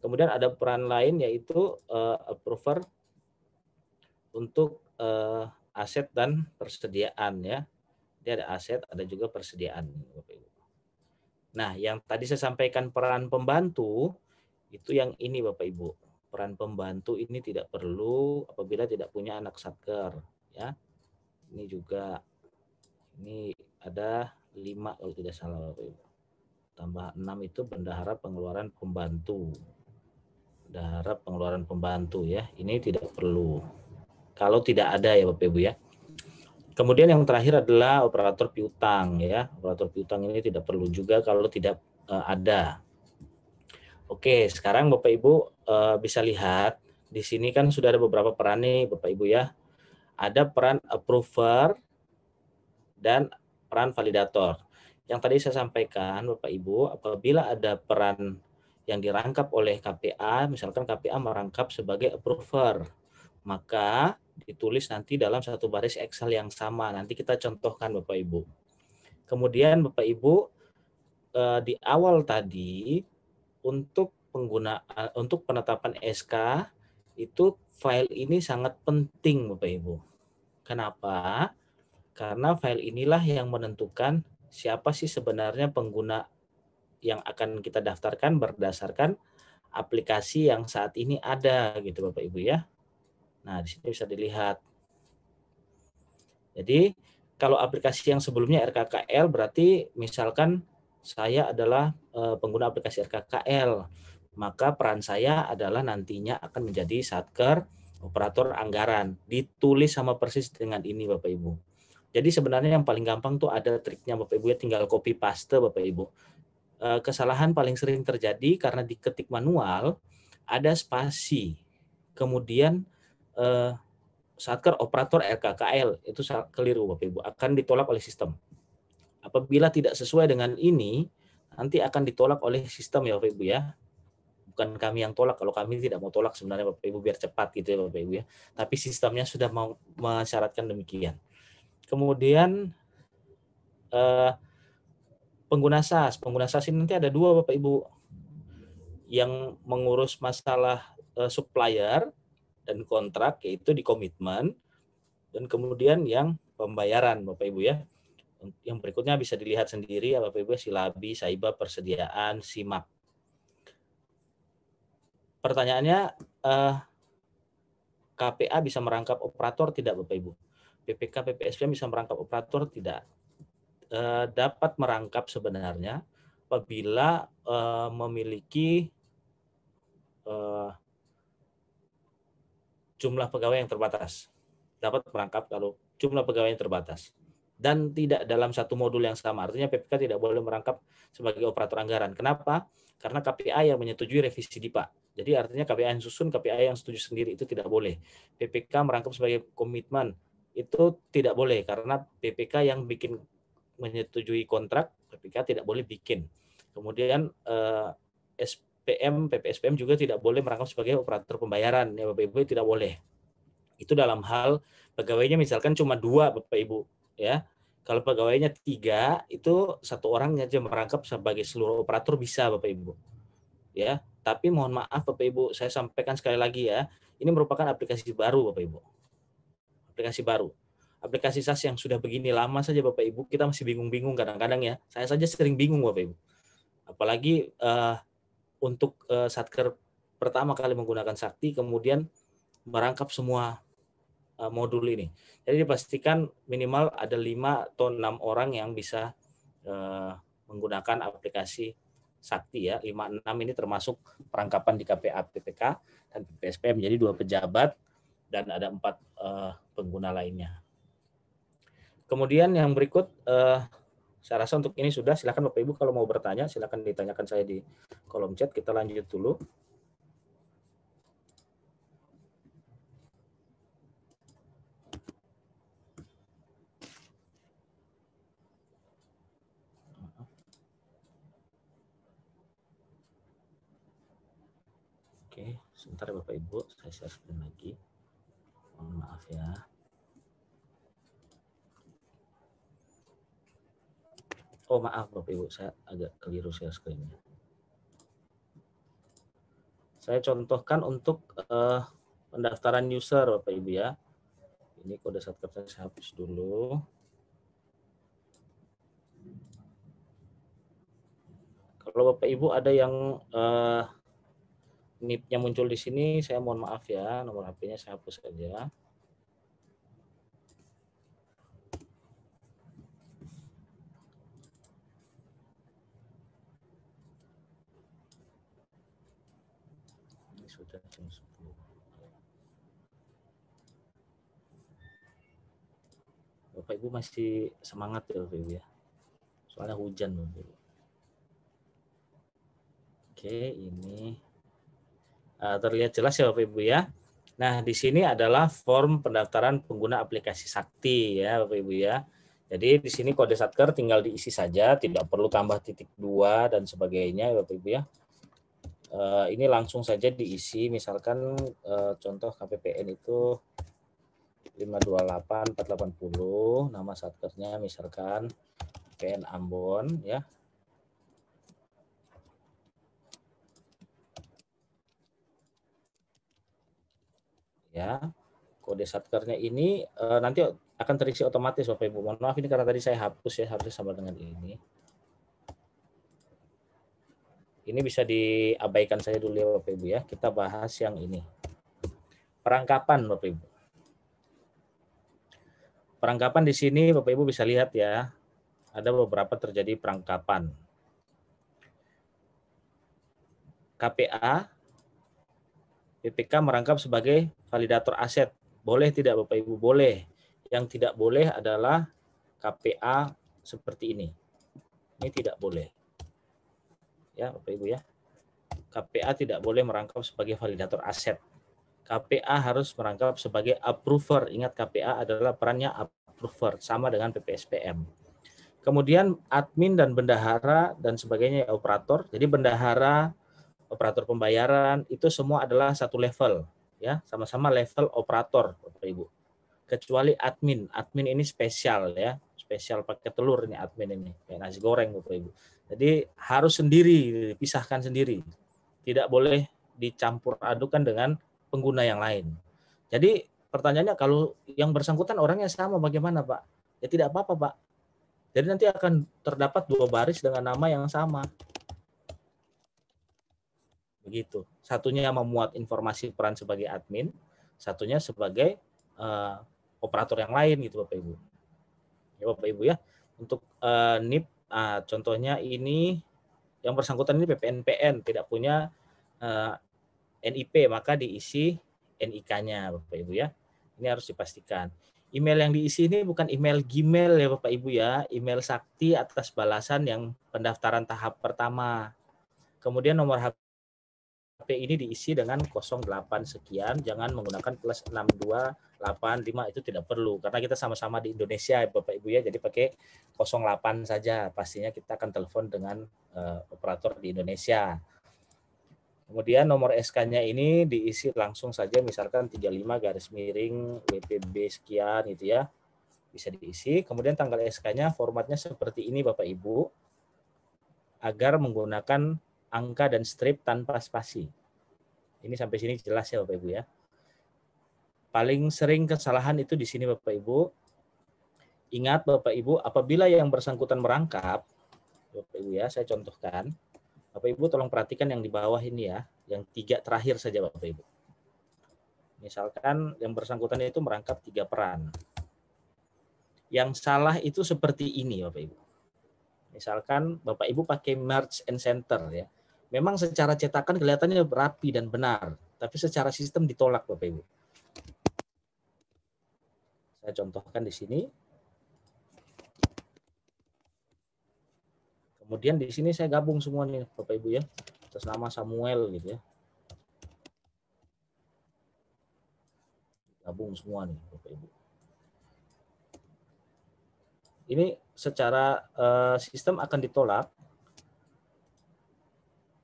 Kemudian ada peran lain yaitu approver untuk aset dan persediaan ya. Dia ada aset, ada juga persediaan. Nah, yang tadi saya sampaikan peran pembantu, itu yang ini Bapak Ibu. Peran pembantu ini tidak perlu apabila tidak punya anak satker ya. Ini juga, ini ada 5 kalau tidak salah Bapak Ibu. Tambah 6 itu bendahara pengeluaran pembantu. Bendahara pengeluaran pembantu ya. Ini tidak perlu. Kalau tidak ada ya Bapak Ibu ya. Kemudian yang terakhir adalah operator piutang ya. Operator piutang ini tidak perlu juga kalau tidak ada. Oke, sekarang Bapak Ibu bisa lihat di sini kan sudah ada beberapa peran nih Bapak Ibu ya. Ada peran approver dan peran validator. Yang tadi saya sampaikan Bapak Ibu, apabila ada peran yang dirangkap oleh KPA, misalkan KPA merangkap sebagai approver, maka ditulis nanti dalam satu baris Excel yang sama. Nanti kita contohkan Bapak Ibu. Kemudian Bapak Ibu di awal tadi untuk penggunaan untuk penetapan SK itu file ini sangat penting Bapak Ibu. Kenapa? Karena file inilah yang menentukan siapa sih sebenarnya pengguna yang akan kita daftarkan berdasarkan aplikasi yang saat ini ada gitu Bapak Ibu ya. Nah, di sini bisa dilihat. Jadi, kalau aplikasi yang sebelumnya RKKL berarti misalkan saya adalah pengguna aplikasi RKKL, maka peran saya adalah nantinya akan menjadi Satker operator anggaran. Ditulis sama persis dengan ini Bapak Ibu. Jadi sebenarnya yang paling gampang tuh ada triknya Bapak Ibu ya, tinggal copy paste Bapak Ibu. Kesalahan paling sering terjadi karena diketik manual, ada spasi. Kemudian Satker operator RKKL itu keliru Bapak Ibu, akan ditolak oleh sistem. Apabila tidak sesuai dengan ini, nanti akan ditolak oleh sistem ya Bapak Ibu ya. Bukan kami yang tolak, kalau kami tidak mau tolak sebenarnya Bapak Ibu biar cepat gitu ya Bapak Ibu ya. Tapi sistemnya sudah mau mensyaratkan demikian. Kemudian pengguna SAS ini nanti ada dua Bapak Ibu, yang mengurus masalah supplier dan kontrak yaitu di komitmen, dan kemudian yang pembayaran Bapak Ibu ya. Yang berikutnya bisa dilihat sendiri ya Bapak Ibu, Silabi, Saiba, persediaan, SIMAK. Pertanyaannya, KPA bisa merangkap operator tidak Bapak Ibu? PPK, PPSPM bisa merangkap operator tidak? Dapat merangkap sebenarnya apabila memiliki jumlah pegawai yang terbatas. Dapat merangkap kalau jumlah pegawai yang terbatas. Dan tidak dalam satu modul yang sama. Artinya PPK tidak boleh merangkap sebagai operator anggaran. Kenapa? Karena KPA yang menyetujui revisi DIPA. Jadi artinya KPA yang susun, KPA yang setuju sendiri itu tidak boleh. PPK merangkap sebagai komitmen itu tidak boleh karena PPK yang bikin menyetujui kontrak, PPK tidak boleh bikin. Kemudian SPM, PPSPM juga tidak boleh merangkap sebagai operator pembayaran, ya Bapak Ibu, tidak boleh. Itu dalam hal pegawainya misalkan cuma 2 Bapak Ibu, ya. Kalau pegawainya 3, itu 1 orang aja merangkap sebagai seluruh operator bisa Bapak Ibu. Ya, tapi mohon maaf Bapak Ibu, saya sampaikan sekali lagi ya, ini merupakan aplikasi baru Bapak Ibu. Aplikasi baru. Aplikasi SAS yang sudah begini lama saja Bapak Ibu, kita masih bingung-bingung kadang-kadang ya. Saya saja sering bingung Bapak Ibu. Apalagi untuk Satker pertama kali menggunakan Sakti, kemudian merangkap semua modul ini. Jadi dipastikan minimal ada 5 atau 6 orang yang bisa menggunakan aplikasi Sakti ya. 5-6 ini termasuk perangkapan di KPA, PPK, dan PPSPM. Jadi 2 pejabat dan ada 4 pengguna lainnya. Kemudian yang berikut, saya rasa untuk ini sudah. Silakan Bapak Ibu kalau mau bertanya, silakan ditanyakan saya di kolom chat. Kita lanjut dulu. Oke, sebentar ya Bapak Ibu, saya share screen lagi. Mohon maaf ya. Oh maaf Bapak Ibu, saya agak keliru share screen-nya. Saya contohkan untuk pendaftaran user Bapak Ibu ya. Ini kode Satker saya hapus dulu. Kalau Bapak Ibu ada yang NIP-nya muncul di sini, saya mohon maaf ya, nomor HP-nya saya hapus saja. Ini sudah jam 10. Bapak Ibu masih semangat ya Bapak Ibu ya. Soalnya hujan Bapak Ibu. Oke, ini terlihat jelas ya Bapak Ibu ya. Nah, di sini adalah form pendaftaran pengguna aplikasi Sakti ya Bapak Ibu ya. Jadi di sini kode Satker tinggal diisi saja, tidak perlu tambah titik 2 dan sebagainya Bapak Ibu ya. Ini langsung saja diisi, misalkan contoh KPPN itu 528480, nama Satkernya misalkan PN Ambon ya. Ya, kode Satkernya ini nanti akan terisi otomatis Bapak Ibu. Mohon maaf ini karena tadi saya hapus ya, harusnya sama dengan ini. Ini bisa diabaikan saja dulu ya Bapak Ibu ya. Kita bahas yang ini. Perangkapan Bapak Ibu. Perangkapan di sini Bapak Ibu bisa lihat ya. Ada beberapa terjadi perangkapan. KPA, PPK merangkap sebagai validator aset. Boleh tidak Bapak Ibu? Boleh. Yang tidak boleh adalah KPA seperti ini. Ini tidak boleh. Ya Bapak Ibu ya. KPA tidak boleh merangkap sebagai validator aset. KPA harus merangkap sebagai approver. Ingat KPA adalah perannya approver, sama dengan PPSPM. Kemudian admin dan bendahara dan sebagainya operator. Jadi bendahara, operator pembayaran itu semua adalah satu level, ya, sama-sama level operator Bapak Ibu. Kecuali admin. Admin ini spesial ya, spesial pakai telur ini admin ini, kayak nasi goreng Bapak Ibu. Jadi harus sendiri, dipisahkan sendiri. Tidak boleh dicampur adukan dengan pengguna yang lain. Jadi pertanyaannya, kalau yang bersangkutan orangnya sama bagaimana Pak? Ya tidak apa-apa Pak. Jadi nanti akan terdapat 2 baris dengan nama yang sama. Begitu. Satunya memuat informasi peran sebagai admin, satunya sebagai operator yang lain gitu Bapak Ibu. Ya Bapak Ibu ya. Untuk NIP, contohnya ini yang bersangkutan ini PPNPN, tidak punya NIP, maka diisi NIK-nya Bapak Ibu ya. Ini harus dipastikan. Email yang diisi ini bukan email Gmail ya Bapak Ibu ya, email sakti atas balasan yang pendaftaran tahap pertama. Kemudian nomor HP ini diisi dengan 08 sekian, jangan menggunakan plus 6285, itu tidak perlu karena kita sama-sama di Indonesia ya Bapak Ibu ya, jadi pakai 08 saja, pastinya kita akan telepon dengan operator di Indonesia. Kemudian nomor SK-nya ini diisi langsung saja, misalkan 35 WPB sekian gitu ya, bisa diisi. Kemudian tanggal SK-nya formatnya seperti ini Bapak Ibu, agar menggunakan angka dan strip tanpa spasi. Ini sampai sini jelas ya Bapak Ibu ya. Paling sering kesalahan itu di sini Bapak Ibu. Ingat Bapak Ibu, apabila yang bersangkutan merangkap, Bapak Ibu ya, saya contohkan. Bapak Ibu tolong perhatikan yang di bawah ini ya, yang 3 terakhir saja Bapak Ibu. Misalkan yang bersangkutan itu merangkap 3 peran. Yang salah itu seperti ini Bapak Ibu. Misalkan Bapak Ibu pakai merge and center ya. Memang secara cetakan kelihatannya rapi dan benar, tapi secara sistem ditolak Bapak Ibu. Saya contohkan di sini. Kemudian di sini saya gabung semua nih Bapak Ibu ya, atas nama Samuel gitu ya. Gabung semua nih Bapak Ibu. Ini secara sistem akan ditolak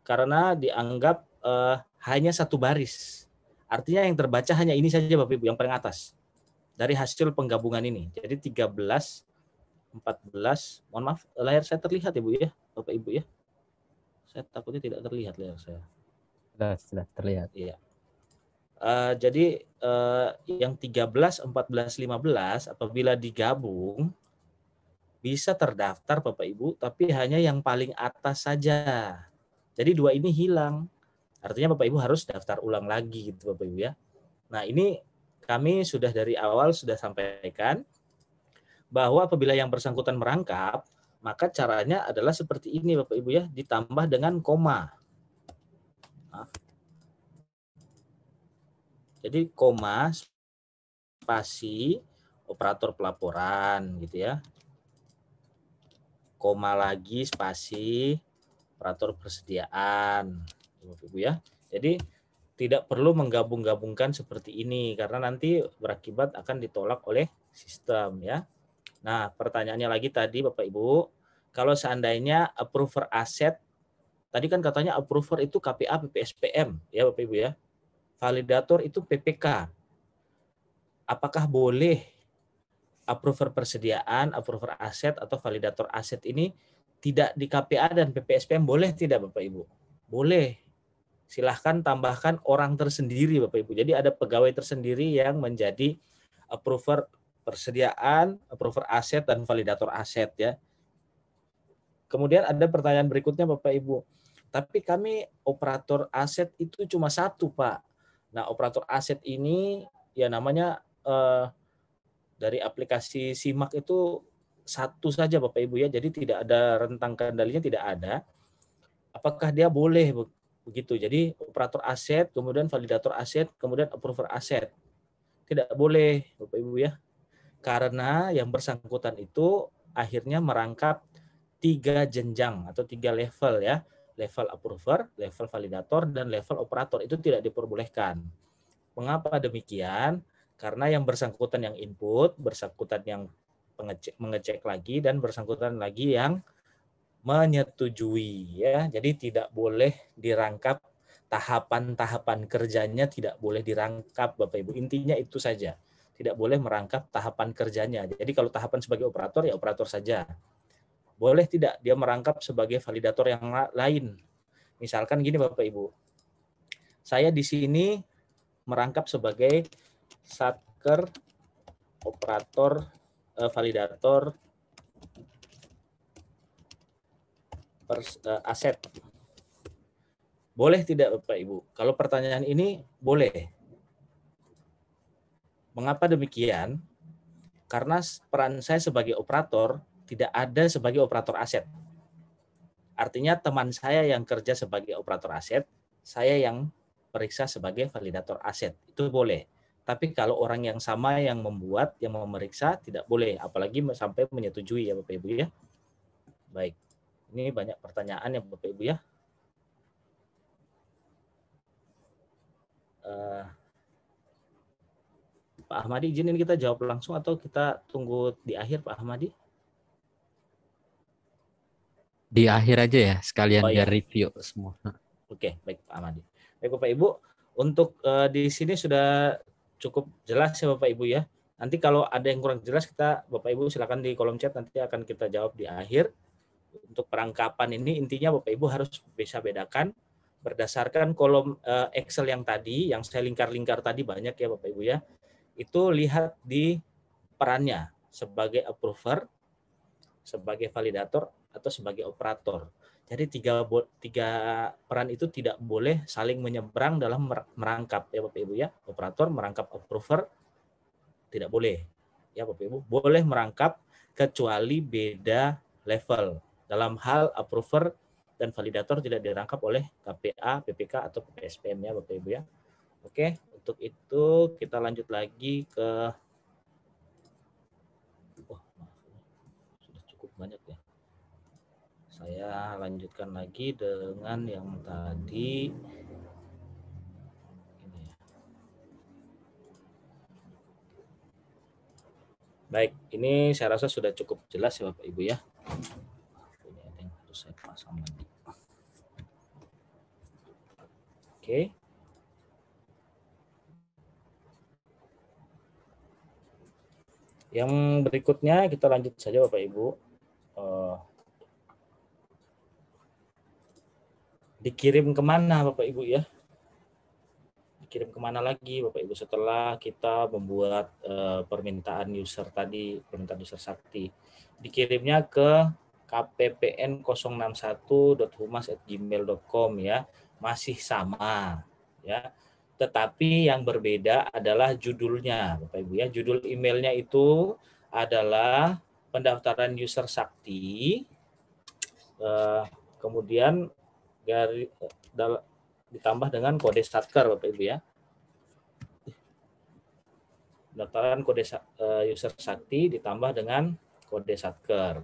karena dianggap hanya satu baris. Artinya yang terbaca hanya ini saja Bapak Ibu, yang paling atas dari hasil penggabungan ini. Jadi 13, 14, mohon maaf, layar saya terlihat ya Bu ya, Bapak Ibu ya. Saya takutnya tidak terlihat layar saya. Sudah terlihat. Iya. Jadi yang 13, 14, 15 apabila digabung bisa terdaftar Bapak Ibu, tapi hanya yang paling atas saja. Jadi 2 ini hilang. Artinya Bapak Ibu harus daftar ulang lagi gitu Bapak Ibu ya. Nah, ini kami sudah dari awal sudah sampaikan bahwa apabila yang bersangkutan merangkap, maka caranya adalah seperti ini Bapak Ibu ya, ditambah dengan koma. Nah, jadi koma, spasi, operator pelaporan gitu ya. Koma lagi, spasi, operator persediaan. Bapak Ibu ya. Jadi tidak perlu menggabung-gabungkan seperti ini karena nanti berakibat akan ditolak oleh sistem ya. Nah, pertanyaannya lagi tadi Bapak Ibu, kalau seandainya approver aset, tadi kan katanya approver itu KPA, PPSPM ya Bapak Ibu ya. Validator itu PPK. Apakah boleh approver persediaan, approver aset atau validator aset ini tidak di KPA dan PPSPM, boleh tidak Bapak Ibu? Boleh. Silahkan tambahkan orang tersendiri Bapak Ibu. Jadi ada pegawai tersendiri yang menjadi approver persediaan, approver aset, dan validator aset ya. Kemudian ada pertanyaan berikutnya Bapak Ibu. Tapi kami operator aset itu cuma satu, Pak. Nah, operator aset ini ya namanya dari aplikasi SIMAK itu satu saja Bapak Ibu ya. Jadi tidak ada rentang kendalinya, tidak ada. Apakah dia boleh begitu? Jadi operator aset, kemudian validator aset, kemudian approver aset. Tidak boleh Bapak Ibu ya. Karena yang bersangkutan itu akhirnya merangkap 3 jenjang atau 3 level ya. Level approver, level validator, dan level operator. Itu tidak diperbolehkan. Mengapa demikian? Karena yang bersangkutan yang input, bersangkutan yang mengecek lagi, dan bersangkutan lagi yang menyetujui ya. Jadi tidak boleh dirangkap, tahapan-tahapan kerjanya tidak boleh dirangkap Bapak Ibu. Intinya itu saja. Tidak boleh merangkap tahapan kerjanya. Jadi kalau tahapan sebagai operator ya operator saja. Boleh tidak dia merangkap sebagai validator yang lain. Misalkan gini Bapak Ibu. Saya di sini merangkap sebagai satker, operator, validator, aset. Boleh tidak Bapak Ibu? Kalau pertanyaan ini boleh. Mengapa demikian? Karena peran saya sebagai operator tidak ada sebagai operator aset. Artinya teman saya yang kerja sebagai operator aset, saya yang periksa sebagai validator aset. Itu boleh. Tapi kalau orang yang sama yang membuat, yang memeriksa, tidak boleh. Apalagi sampai menyetujui ya Bapak Ibu ya. Baik. Ini banyak pertanyaan ya Bapak Ibu ya. Pak Ahmadi, izinin kita jawab langsung atau kita tunggu di akhir Pak Ahmadi? Di akhir aja ya, sekalian Oh, iya. biar review semua. Oke, baik Pak Ahmadi. Baik Bapak Ibu, untuk di sini sudah cukup jelas ya Bapak Ibu ya. Nanti kalau ada yang kurang jelas kita Bapak Ibu silakan di kolom chat, nanti akan kita jawab di akhir. Untuk perangkapan ini intinya Bapak Ibu harus bisa bedakan berdasarkan kolom Excel yang tadi, yang saya lingkar-lingkar tadi banyak ya Bapak Ibu ya. Itu lihat di perannya sebagai approver, sebagai validator, atau sebagai operator. Jadi tiga peran itu tidak boleh saling menyeberang dalam merangkap ya Bapak Ibu ya. Operator merangkap approver tidak boleh ya Bapak Ibu. Boleh merangkap kecuali beda level. Dalam hal approver dan validator tidak dirangkap oleh KPA, PPK, atau PPSPM ya Bapak Ibu ya. Oke, untuk itu kita lanjut lagi ke sudah cukup banyak ya. Saya lanjutkan lagi dengan yang tadi ini ya. Baik, ini saya rasa sudah cukup jelas ya Bapak Ibu ya. Ini ada yang harus saya pasang lagi. Oke. Yang berikutnya kita lanjut saja Bapak Ibu. Dikirim kemana Bapak Ibu ya? Dikirim kemana lagi Bapak Ibu setelah kita membuat permintaan user tadi, permintaan user Sakti. Dikirimnya ke kppn061.humas@gmail.com ya. Masih sama ya. Tetapi yang berbeda adalah judulnya Bapak Ibu ya. Judul emailnya itu adalah pendaftaran user Sakti. Kemudian ditambah dengan kode satker Bapak Ibu ya. Pendaftaran kode user Sakti ditambah dengan kode satker.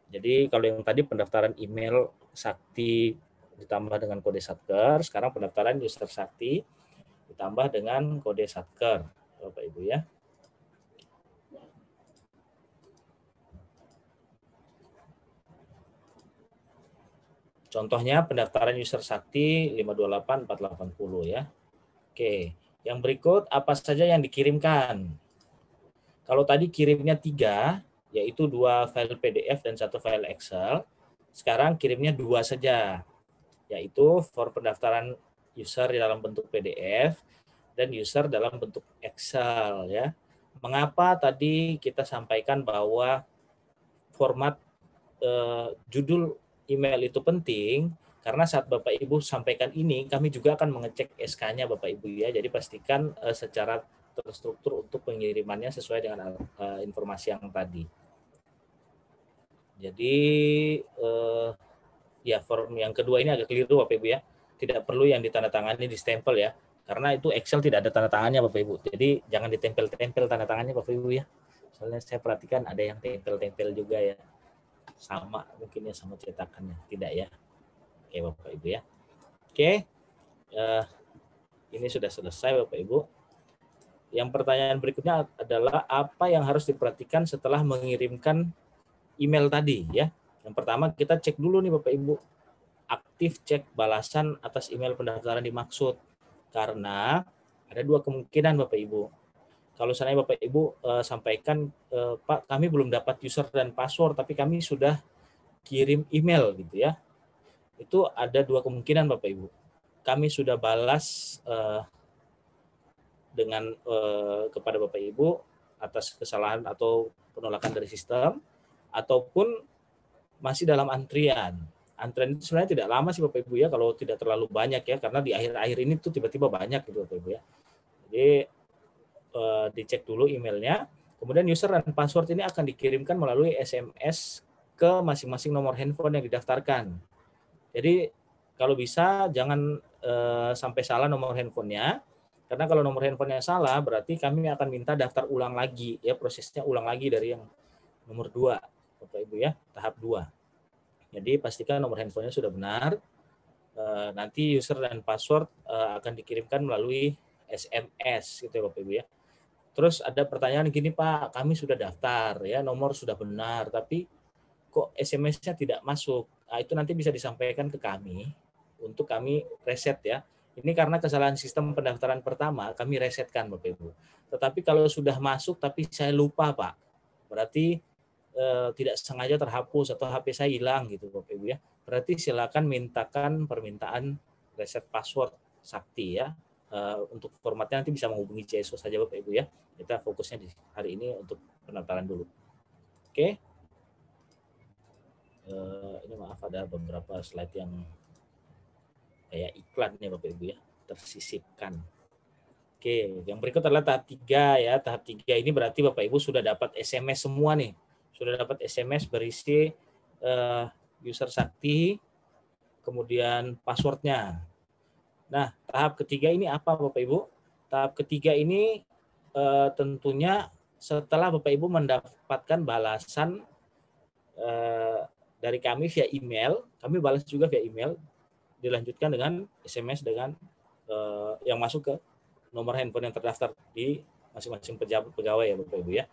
Jadi kalau yang tadi pendaftaran email Sakti ditambah dengan kode satker, sekarang pendaftaran user Sakti ditambah dengan kode satker Bapak Ibu ya. Contohnya pendaftaran user Sakti 528-480 ya. Oke, yang berikut apa saja yang dikirimkan? Kalau tadi kirimnya 3, yaitu 2 file PDF dan 1 file Excel. Sekarang kirimnya 2 saja, yaitu form pendaftaran user dalam bentuk PDF dan user dalam bentuk Excel ya. Mengapa tadi kita sampaikan bahwa format judul email itu penting? Karena saat Bapak Ibu sampaikan ini, kami juga akan mengecek SK-nya Bapak Ibu ya. Jadi pastikan secara terstruktur untuk pengirimannya sesuai dengan informasi yang tadi. Jadi ya form yang kedua ini agak keliru Bapak Ibu ya. Tidak perlu yang ditandatangani di stempel ya. Karena itu Excel tidak ada tanda tangannya Bapak Ibu. Jadi jangan ditempel-tempel tanda tangannya Bapak Ibu ya. Soalnya saya perhatikan ada yang tempel-tempel juga ya. Sama mungkin ya sama cetakannya. Tidak ya. Oke Bapak Ibu ya. Oke. Ini sudah selesai Bapak Ibu. Yang pertanyaan berikutnya adalah apa yang harus diperhatikan setelah mengirimkan email tadi ya. Yang pertama kita cek dulu nih Bapak Ibu. Aktif cek balasan atas email pendaftaran dimaksud. Karena ada dua kemungkinan Bapak Ibu. Kalau seandainya Bapak Ibu sampaikan, Pak kami belum dapat user dan password, tapi kami sudah kirim email gitu ya. Itu ada dua kemungkinan Bapak Ibu. Kami sudah balas dengan kepada Bapak Ibu atas kesalahan atau penolakan dari sistem, ataupun masih dalam antrian. Antrian itu sebenarnya tidak lama sih Bapak Ibu ya, kalau tidak terlalu banyak ya, karena di akhir-akhir ini tuh tiba-tiba banyak gitu Bapak Ibu ya. Jadi dicek dulu emailnya, kemudian user dan password ini akan dikirimkan melalui SMS ke masing-masing nomor handphone yang didaftarkan. Jadi kalau bisa jangan sampai salah nomor handphonenya, karena kalau nomor handphonenya salah berarti kami akan minta daftar ulang lagi ya, prosesnya ulang lagi dari yang nomor 2 Bapak Ibu ya, tahap 2. Jadi pastikan nomor handphonenya sudah benar. Nanti user dan password akan dikirimkan melalui SMS gitu ya Bapak Ibu ya. Terus ada pertanyaan gini Pak, kami sudah daftar ya, nomor sudah benar, tapi kok SMS-nya tidak masuk. Nah, itu nanti bisa disampaikan ke kami untuk kami reset ya. Ini karena kesalahan sistem pendaftaran pertama, kami resetkan Bapak Ibu. Tetapi kalau sudah masuk tapi saya lupa Pak, berarti tidak sengaja terhapus atau HP saya hilang gitu Bapak Ibu ya. Berarti silakan mintakan permintaan reset password Sakti ya. Untuk formatnya nanti bisa menghubungi CSO saja Bapak Ibu ya. Kita fokusnya di hari ini untuk pendaftaran dulu. Oke. Ini maaf ada beberapa slide yang kayak iklan ya Bapak Ibu ya, tersisipkan. Oke, yang berikut adalah tahap 3 ya. Tahap 3 ini berarti Bapak Ibu sudah dapat SMS semua nih. Sudah dapat SMS berisi user Sakti, kemudian passwordnya. Nah, tahap ketiga ini apa Bapak Ibu? Tahap ketiga ini tentunya setelah Bapak Ibu mendapatkan balasan dari kami via email, kami balas juga via email, dilanjutkan dengan SMS dengan yang masuk ke nomor handphone yang terdaftar di masing-masing pegawai ya Bapak Ibu ya.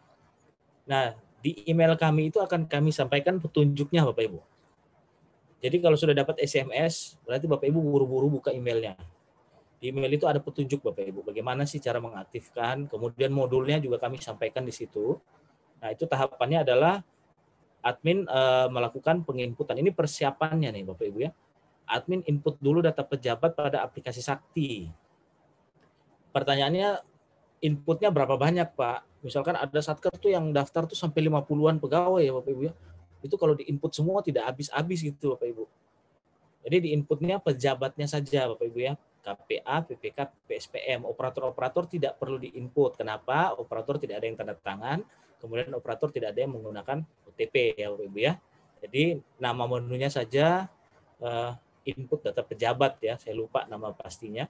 Nah, di email kami itu akan kami sampaikan petunjuknya Bapak Ibu. Jadi kalau sudah dapat SMS, berarti Bapak Ibu buru-buru buka emailnya. Di email itu ada petunjuk Bapak Ibu, bagaimana sih cara mengaktifkan, kemudian modulnya juga kami sampaikan di situ. Nah, itu tahapannya adalah admin melakukan penginputan. Ini persiapannya nih Bapak Ibu ya. Admin input dulu data pejabat pada aplikasi Sakti. Pertanyaannya, inputnya berapa banyak Pak? Misalkan ada Satker tuh yang daftar tuh sampai 50-an pegawai ya Bapak Ibu ya. Itu kalau diinput semua tidak habis-habis gitu Bapak Ibu. Jadi diinputnya pejabatnya saja Bapak Ibu ya. KPA, PPK, PSPM. Operator-operator tidak perlu diinput. Kenapa? Operator tidak ada yang tanda tangan, kemudian operator tidak ada yang menggunakan OTP ya Bapak Ibu ya. Jadi nama menunya saja input data pejabat ya. Saya lupa nama pastinya.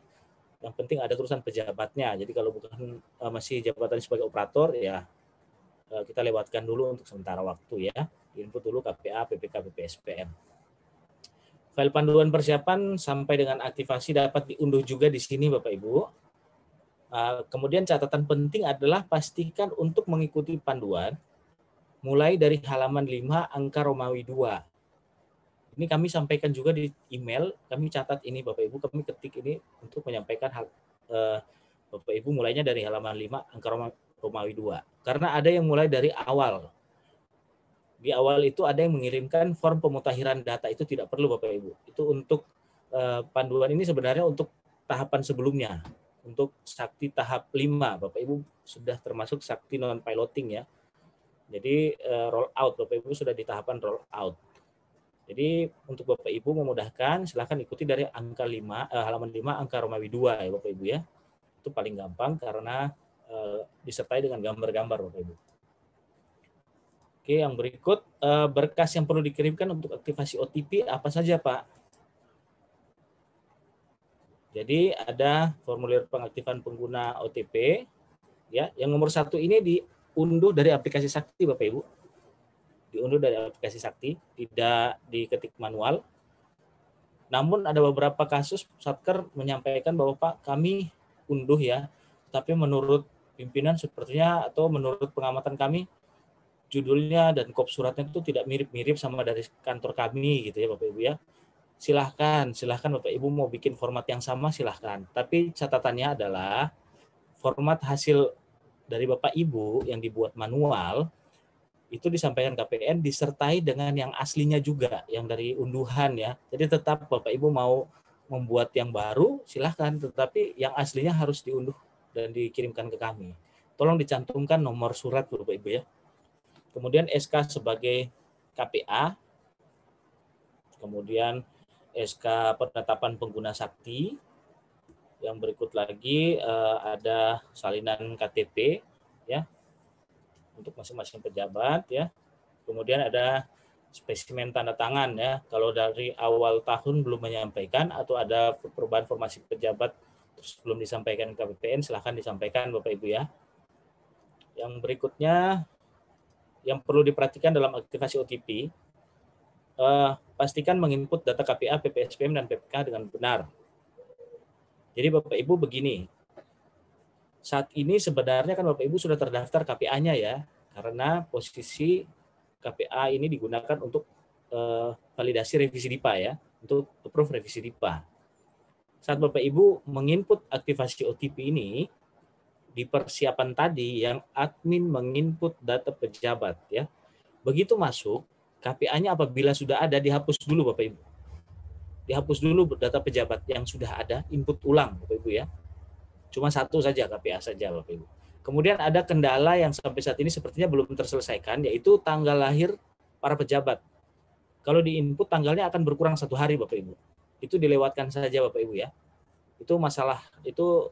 Yang penting ada tulisan pejabatnya. Jadi kalau bukan masih jabatan sebagai operator ya kita lewatkan dulu untuk sementara waktu ya. Input dulu KPA, PPK, PPSPM. File panduan persiapan sampai dengan aktivasi dapat diunduh juga di sini Bapak Ibu. Kemudian catatan penting adalah pastikan untuk mengikuti panduan mulai dari halaman 5 angka Romawi 2. Ini kami sampaikan juga di email, kami catat ini Bapak Ibu, kami ketik ini untuk menyampaikan Bapak Ibu mulainya dari halaman 5 angka Romawi 2. Karena ada yang mulai dari awal. Di awal itu ada yang mengirimkan form pemutahiran data, itu tidak perlu Bapak Ibu. Itu untuk panduan ini sebenarnya untuk tahapan sebelumnya. Untuk Sakti tahap 5, Bapak Ibu sudah termasuk Sakti non-piloting ya. Jadi roll out, Bapak Ibu sudah di tahapan roll out. Jadi untuk Bapak Ibu memudahkan, silahkan ikuti dari angka halaman 5 angka Romawi 2 ya Bapak Ibu ya. Itu paling gampang karena disertai dengan gambar-gambar Bapak Ibu. Oke, yang berikut berkas yang perlu dikirimkan untuk aktivasi OTP apa saja Pak? Jadi ada formulir pengaktifan pengguna OTP, ya. Yang nomor 1 ini diunduh dari aplikasi Sakti Bapak Ibu. Diunduh dari aplikasi Sakti, tidak diketik manual. Namun ada beberapa kasus Satker menyampaikan bahwa Pak kami unduh ya, tapi menurut pimpinan sepertinya atau menurut pengamatan kami judulnya dan kop suratnya itu tidak mirip-mirip sama dari kantor kami gitu ya Bapak Ibu ya. Silahkan Bapak Ibu mau bikin format yang sama silahkan. Tapi catatannya adalah format hasil dari Bapak Ibu yang dibuat manual itu disampaikan KPN disertai dengan yang aslinya juga, yang dari unduhan ya. Jadi tetap Bapak Ibu mau membuat yang baru, silahkan, tetapi yang aslinya harus diunduh dan dikirimkan ke kami. Tolong dicantumkan nomor surat Bapak Ibu ya. Kemudian SK sebagai KPA, kemudian SK penetapan pengguna Sakti, yang berikut lagi ada salinan KTP ya, untuk masing-masing pejabat ya. Kemudian ada spesimen tanda tangan ya. Kalau dari awal tahun belum menyampaikan atau ada perubahan formasi pejabat terus belum disampaikan ke KPPN, silahkan disampaikan Bapak Ibu ya. Yang berikutnya yang perlu diperhatikan dalam aktivasi OTP, pastikan menginput data KPA, PPSPM, dan PPK dengan benar. Jadi Bapak Ibu begini, saat ini sebenarnya kan Bapak Ibu sudah terdaftar KPA-nya ya, karena posisi KPA ini digunakan untuk validasi revisi DIPA ya, untuk approve revisi DIPA. Saat Bapak Ibu menginput aktivasi OTP ini, di persiapan tadi yang admin menginput data pejabat ya. Begitu masuk, KPA-nya apabila sudah ada dihapus dulu Bapak Ibu. Dihapus dulu data pejabat yang sudah ada, input ulang Bapak Ibu ya. Cuma satu saja KPA saja Bapak Ibu. Kemudian ada kendala yang sampai saat ini sepertinya belum terselesaikan, yaitu tanggal lahir para pejabat. Kalau di input tanggalnya akan berkurang 1 hari Bapak Ibu. Itu dilewatkan saja Bapak Ibu ya. Itu masalah itu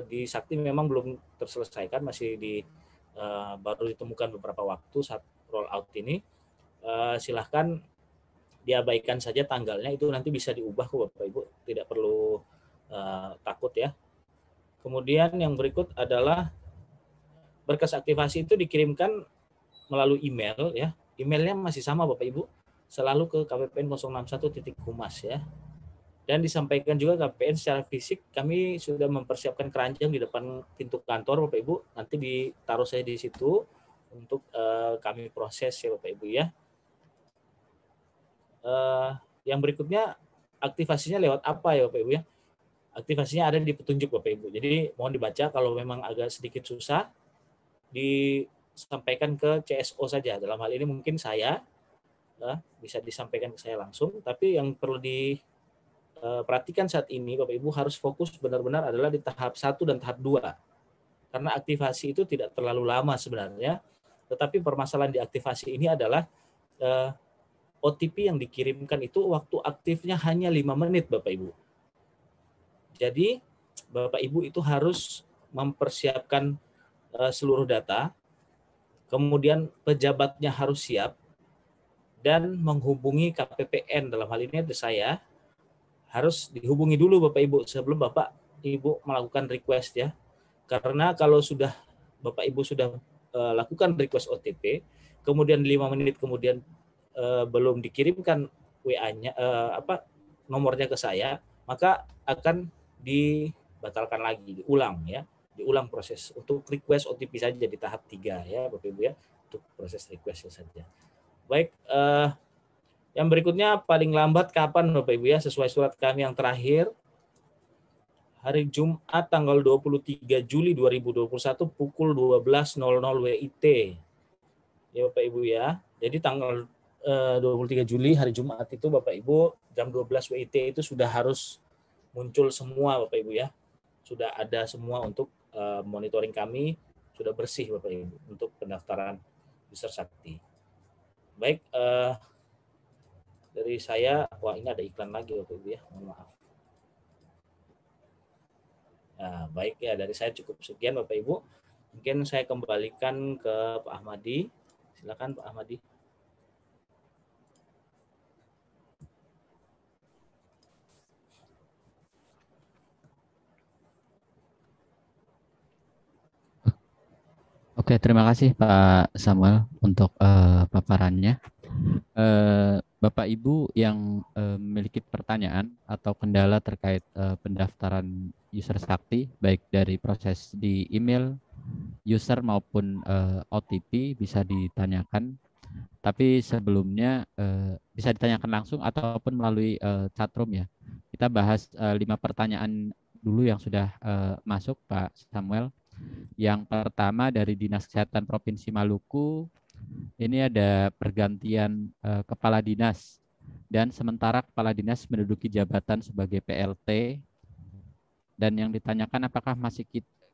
di Sakti memang belum terselesaikan, masih baru ditemukan beberapa waktu saat roll out ini. Silahkan diabaikan saja tanggalnya, itu nanti bisa diubah kok Bapak Ibu, tidak perlu takut ya. Kemudian yang berikut adalah berkas aktivasi itu dikirimkan melalui email ya. Emailnya masih sama Bapak Ibu, selalu ke KPPN 061.humas ya. Dan disampaikan juga KPPN secara fisik, kami sudah mempersiapkan keranjang di depan pintu kantor Bapak Ibu, nanti ditaruh saya di situ untuk kami proses ya Bapak Ibu ya. Yang berikutnya aktivasinya lewat apa ya Bapak Ibu ya? Aktivasinya ada di petunjuk Bapak Ibu. Jadi mohon dibaca, kalau memang agak sedikit susah disampaikan ke CSO saja. Dalam hal ini mungkin saya bisa disampaikan ke saya langsung, tapi yang perlu diperhatikan saat ini Bapak Ibu harus fokus benar-benar adalah di tahap 1 dan tahap 2. Karena aktivasi itu tidak terlalu lama sebenarnya, tetapi permasalahan di aktivasi ini adalah OTP yang dikirimkan itu waktu aktifnya hanya 5 menit Bapak Ibu. Jadi Bapak Ibu itu harus mempersiapkan seluruh data, kemudian pejabatnya harus siap, dan menghubungi KPPN, dalam hal ini saya, harus dihubungi dulu Bapak Ibu sebelum Bapak Ibu melakukan request ya. Karena kalau sudah Bapak Ibu sudah lakukan request OTP, kemudian 5 menit kemudian belum dikirimkan WA-nya nomornya ke saya, maka akan dibatalkan lagi, diulang proses untuk request OTP saja di tahap 3 ya Bapak Ibu ya, untuk proses request saja. Baik, yang berikutnya paling lambat kapan Bapak Ibu ya, sesuai surat kami yang terakhir, hari Jumat tanggal 23 Juli 2021 pukul 12.00 WIT ya Bapak Ibu ya. Jadi tanggal 23 Juli hari Jumat itu Bapak Ibu jam 12 WIT itu sudah harus muncul semua Bapak Ibu ya. Sudah ada semua untuk monitoring kami, sudah bersih Bapak Ibu untuk pendaftaran user Sakti. Baik, dari saya. Wah, ini ada iklan lagi Bapak Ibu ya. Mohon maaf. Nah, baik ya, dari saya cukup sekian Bapak Ibu. Mungkin saya kembalikan ke Pak Ahmadi. Silakan Pak Ahmadi. Oke, terima kasih Pak Samuel untuk paparannya. Bapak Ibu yang memiliki pertanyaan atau kendala terkait pendaftaran user Sakti, baik dari proses di email user maupun OTP, bisa ditanyakan. Tapi sebelumnya bisa ditanyakan langsung ataupun melalui chatroom ya. Kita bahas 5 pertanyaan dulu yang sudah masuk Pak Samuel. Yang pertama dari Dinas Kesehatan Provinsi Maluku, ini ada pergantian kepala dinas dan sementara kepala dinas menduduki jabatan sebagai PLT, dan yang ditanyakan apakah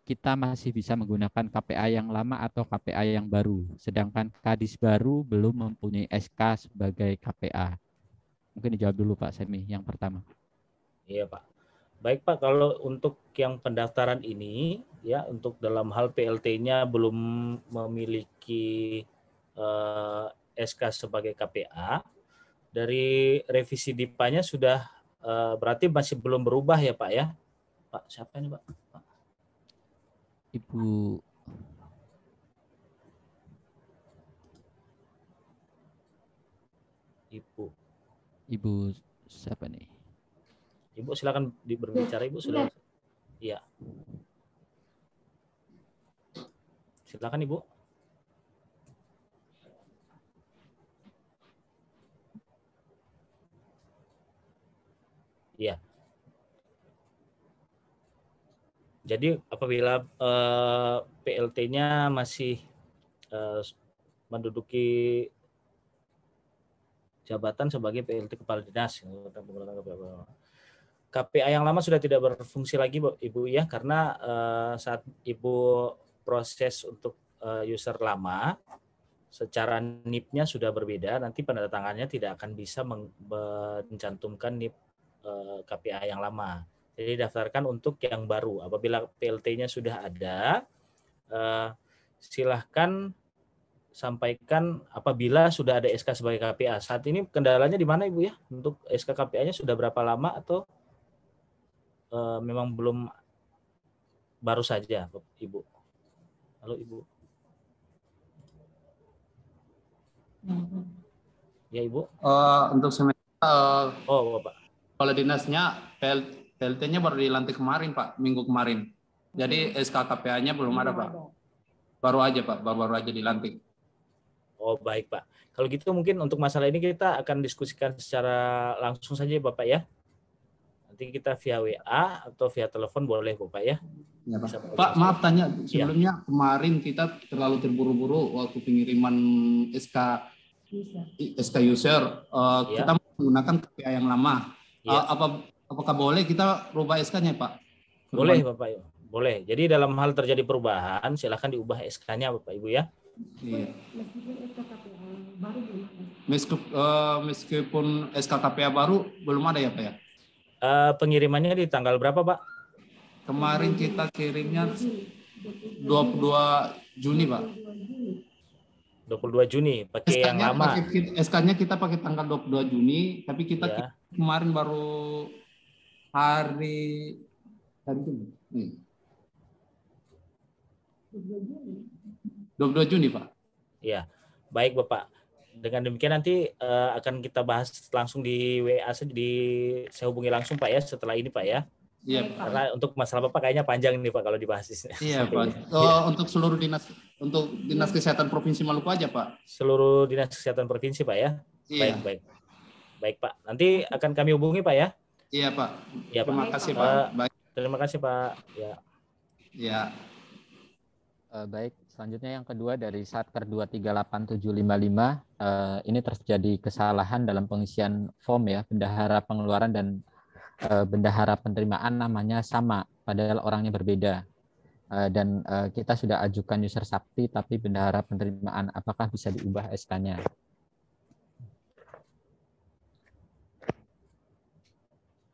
kita masih bisa menggunakan KPA yang lama atau KPA yang baru, sedangkan Kadis baru belum mempunyai SK sebagai KPA. Mungkin dijawab dulu Pak Semi yang pertama. Iya Pak. Baik Pak, kalau untuk yang pendaftaran ini ya, untuk dalam hal PLT-nya belum memiliki SK sebagai KPA, dari revisi DIPA-nya sudah berarti masih belum berubah ya Pak ya. Pak, siapa ini Pak? Ibu siapa nih? Ibu silakan berbicara Ibu sudah. Iya. Silakan Ibu. Iya. Jadi apabila PLT-nya masih menduduki jabatan sebagai PLT Kepala Dinas, KPA yang lama sudah tidak berfungsi lagi Ibu ya, karena saat Ibu proses untuk user lama, secara NIP-nya sudah berbeda, nanti penandatangannya tidak akan bisa mencantumkan NIP KPA yang lama. Jadi daftarkan untuk yang baru. Apabila PLT-nya sudah ada, silahkan sampaikan apabila sudah ada SK sebagai KPA. Saat ini kendalanya di mana Ibu ya? Untuk SK KPA-nya sudah berapa lama atau memang belum, baru saja Ibu? Halo Ibu. Ya Ibu. Untuk semester Oh Bapak. kepala dinasnya PLT-nya baru dilantik kemarin Pak, minggu kemarin. Jadi SKKPA-nya belum ada Pak. Baru aja Pak, baru aja dilantik. Oh baik Pak. Kalau gitu mungkin untuk masalah ini kita akan diskusikan secara langsung saja Bapak ya. Nanti kita via WA atau via telepon boleh Bapak ya. Ya, Pak. Pak, maaf tanya sebelumnya, kemarin kita terlalu terburu-buru waktu pengiriman SK user. Kita menggunakan KPA yang lama. Apakah boleh kita rubah SK-nya Pak? Boleh Bapak, boleh. Jadi dalam hal terjadi perubahan, silakan diubah SK-nya Bapak Ibu ya. Iya. Meskipun SK KPA baru belum ada ya Pak ya? Pengirimannya di tanggal berapa Pak? Kemarin kita kirimnya 22 Juni Pak. 22 Juni, pakai yang lama. SK-nya kita pakai tanggal 22 Juni, tapi kita kemarin baru hari ini. 22 Juni Pak. Ya, baik Bapak. Dengan demikian nanti akan kita bahas langsung di WA, saya hubungi langsung Pak ya setelah ini Pak ya. Iya Pak. Karena untuk masalah Bapak kayaknya panjang nih Pak kalau dibahas. Iya Pak. Untuk seluruh dinas kesehatan Provinsi Maluku aja Pak. Seluruh dinas kesehatan provinsi Pak ya. Iya. Baik Pak. Nanti akan kami hubungi Pak ya. Iya Pak. Ya, terima kasih Pak. Baik. Terima kasih Pak. Ya. Ya. Baik. Selanjutnya yang kedua dari Satker 238.755, ini terjadi kesalahan dalam pengisian form ya, bendahara pengeluaran dan bendahara penerimaan namanya sama, padahal orangnya berbeda. Dan kita sudah ajukan user Sakti, tapi bendahara penerimaan, apakah bisa diubah SK-nya?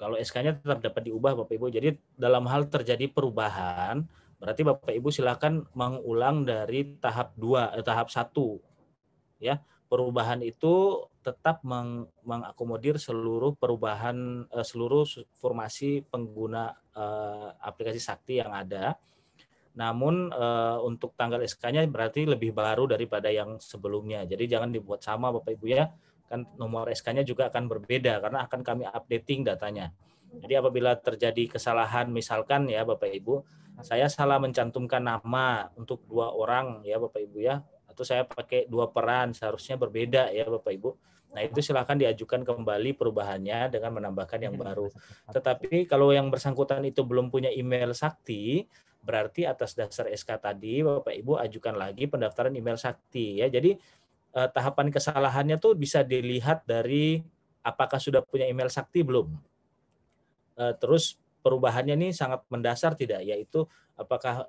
Kalau SK-nya tetap dapat diubah Bapak Ibu. Jadi dalam hal terjadi perubahan, berarti Bapak Ibu silakan mengulang dari tahap 1 ya. Perubahan itu tetap mengakomodir seluruh perubahan seluruh formasi pengguna aplikasi Sakti yang ada. Namun untuk tanggal SK-nya berarti lebih baru daripada yang sebelumnya. Jadi jangan dibuat sama Bapak Ibu ya. Kan nomor SK-nya juga akan berbeda karena akan kami updating datanya. Jadi apabila terjadi kesalahan misalkan ya Bapak Ibu, saya salah mencantumkan nama untuk 2 orang ya Bapak Ibu ya, atau saya pakai 2 peran seharusnya berbeda ya Bapak Ibu. Nah itu silakan diajukan kembali perubahannya dengan menambahkan yang baru. Tetapi kalau yang bersangkutan itu belum punya email Sakti, berarti atas dasar SK tadi Bapak Ibu ajukan lagi pendaftaran email Sakti ya. Jadi tahapan kesalahannya tuh bisa dilihat dari apakah sudah punya email Sakti belum. Terus perubahannya ini sangat mendasar tidak, yaitu apakah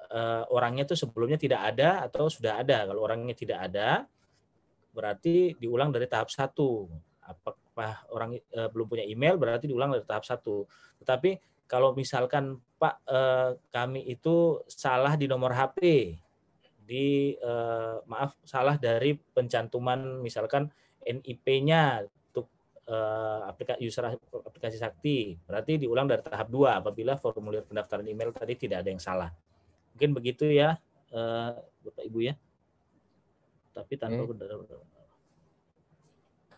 orangnya itu sebelumnya tidak ada atau sudah ada. Kalau orangnya tidak ada, berarti diulang dari tahap 1. Apakah orang belum punya email, berarti diulang dari tahap 1. Tetapi kalau misalkan Pak, kami itu salah di nomor HP, salah dari pencantuman misalkan NIP-nya untuk aplikasi Sakti, berarti diulang dari tahap 2 apabila formulir pendaftaran email tadi tidak ada yang salah. Mungkin begitu ya Bapak Ibu ya. Tapi tanpa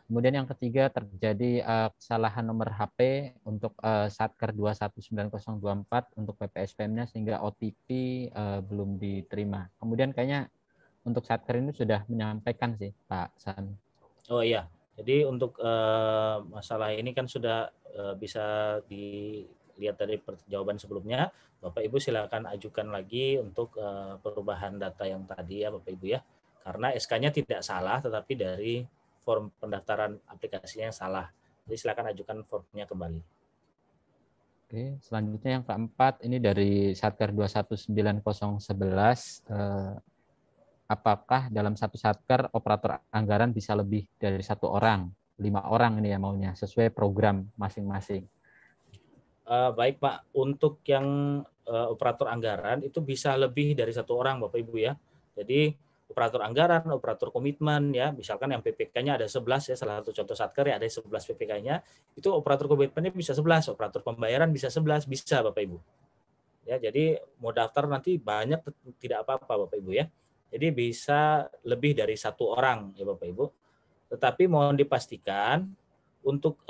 Kemudian yang ketiga terjadi kesalahan nomor HP untuk Satker 219024 untuk PPSPM-nya sehingga OTP belum diterima. Kemudian kayaknya untuk Satker ini sudah menyampaikan sih Pak San. Oh iya, jadi untuk masalah ini kan sudah bisa dilihat dari jawaban sebelumnya. Bapak Ibu silakan ajukan lagi untuk perubahan data yang tadi ya Bapak Ibu ya. Karena SK-nya tidak salah tetapi dari form pendaftaran aplikasinya yang salah. Jadi silakan ajukan formnya kembali. Oke, selanjutnya yang keempat ini dari Satker 219011. Apakah dalam satu Satker operator anggaran bisa lebih dari 1 orang? 5 orang ini ya maunya, sesuai program masing-masing. Baik Pak, untuk yang operator anggaran itu bisa lebih dari 1 orang Bapak Ibu ya. Jadi operator anggaran, operator komitmen ya, misalkan yang PPK-nya ada 11 ya, salah satu contoh Satker ya ada 11 PPK-nya, itu operator komitmennya bisa 11, operator pembayaran bisa 11, bisa Bapak Ibu. Ya, jadi mau daftar nanti banyak tidak apa-apa Bapak Ibu ya. Jadi bisa lebih dari 1 orang ya Bapak Ibu. Tetapi mohon dipastikan untuk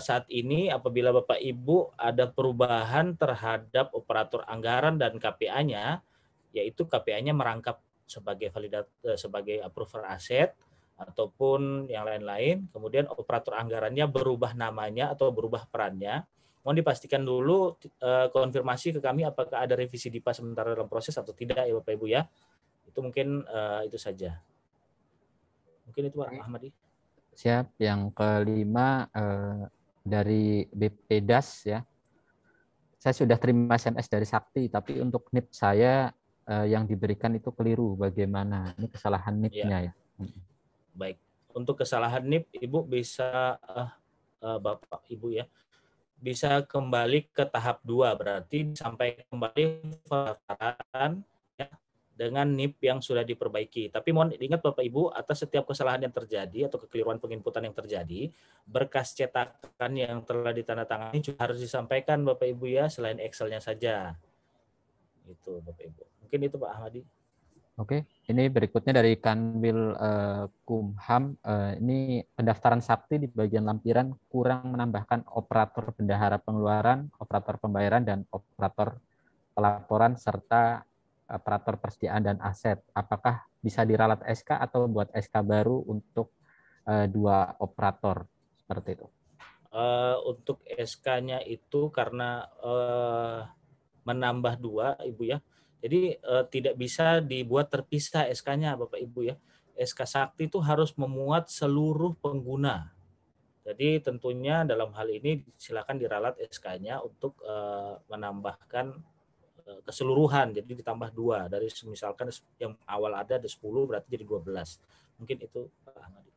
saat ini apabila Bapak Ibu ada perubahan terhadap operator anggaran dan KPA-nya, yaitu KPA-nya merangkap sebagai sebagai approver aset ataupun yang lain-lain, kemudian operator anggarannya berubah namanya atau berubah perannya, mohon dipastikan dulu konfirmasi ke kami apakah ada revisi DIPA sementara dalam proses atau tidak ya Bapak Ibu ya. Itu mungkin itu saja. Mungkin itu Pak Ahmadi. Siap. Yang kelima dari BPDAS ya. Saya sudah terima SMS dari Sakti, tapi untuk NIP saya yang diberikan itu keliru. Bagaimana? Ini kesalahan NIP-nya ya. Baik. Untuk kesalahan NIP, Ibu bisa Bapak Ibu ya, bisa kembali ke tahap 2, berarti sampai kembali pendaftaran ya, dengan NIP yang sudah diperbaiki. Tapi mohon ingat Bapak Ibu, atas setiap kesalahan yang terjadi atau kekeliruan penginputan yang terjadi, berkas cetakan yang telah ditandatangani juga harus disampaikan Bapak Ibu ya, selain Excel-nya saja. Itu Bapak Ibu. Mungkin itu Pak Ahmadi. Oke, ini berikutnya dari Kanwil Kumham. Ini pendaftaran Sakti di bagian lampiran kurang menambahkan operator bendahara pengeluaran, operator pembayaran, dan operator pelaporan serta operator persediaan dan aset. Apakah bisa diralat SK atau buat SK baru untuk 2 operator seperti itu? Untuk SK-nya itu karena menambah 2 Ibu ya. Jadi tidak bisa dibuat terpisah SK-nya Bapak Ibu ya. SK Sakti itu harus memuat seluruh pengguna. Jadi tentunya dalam hal ini silakan diralat SK-nya untuk menambahkan keseluruhan. Jadi ditambah 2 dari misalkan yang awal ada 10 berarti jadi 12. Mungkin itu Pak Ahmadi.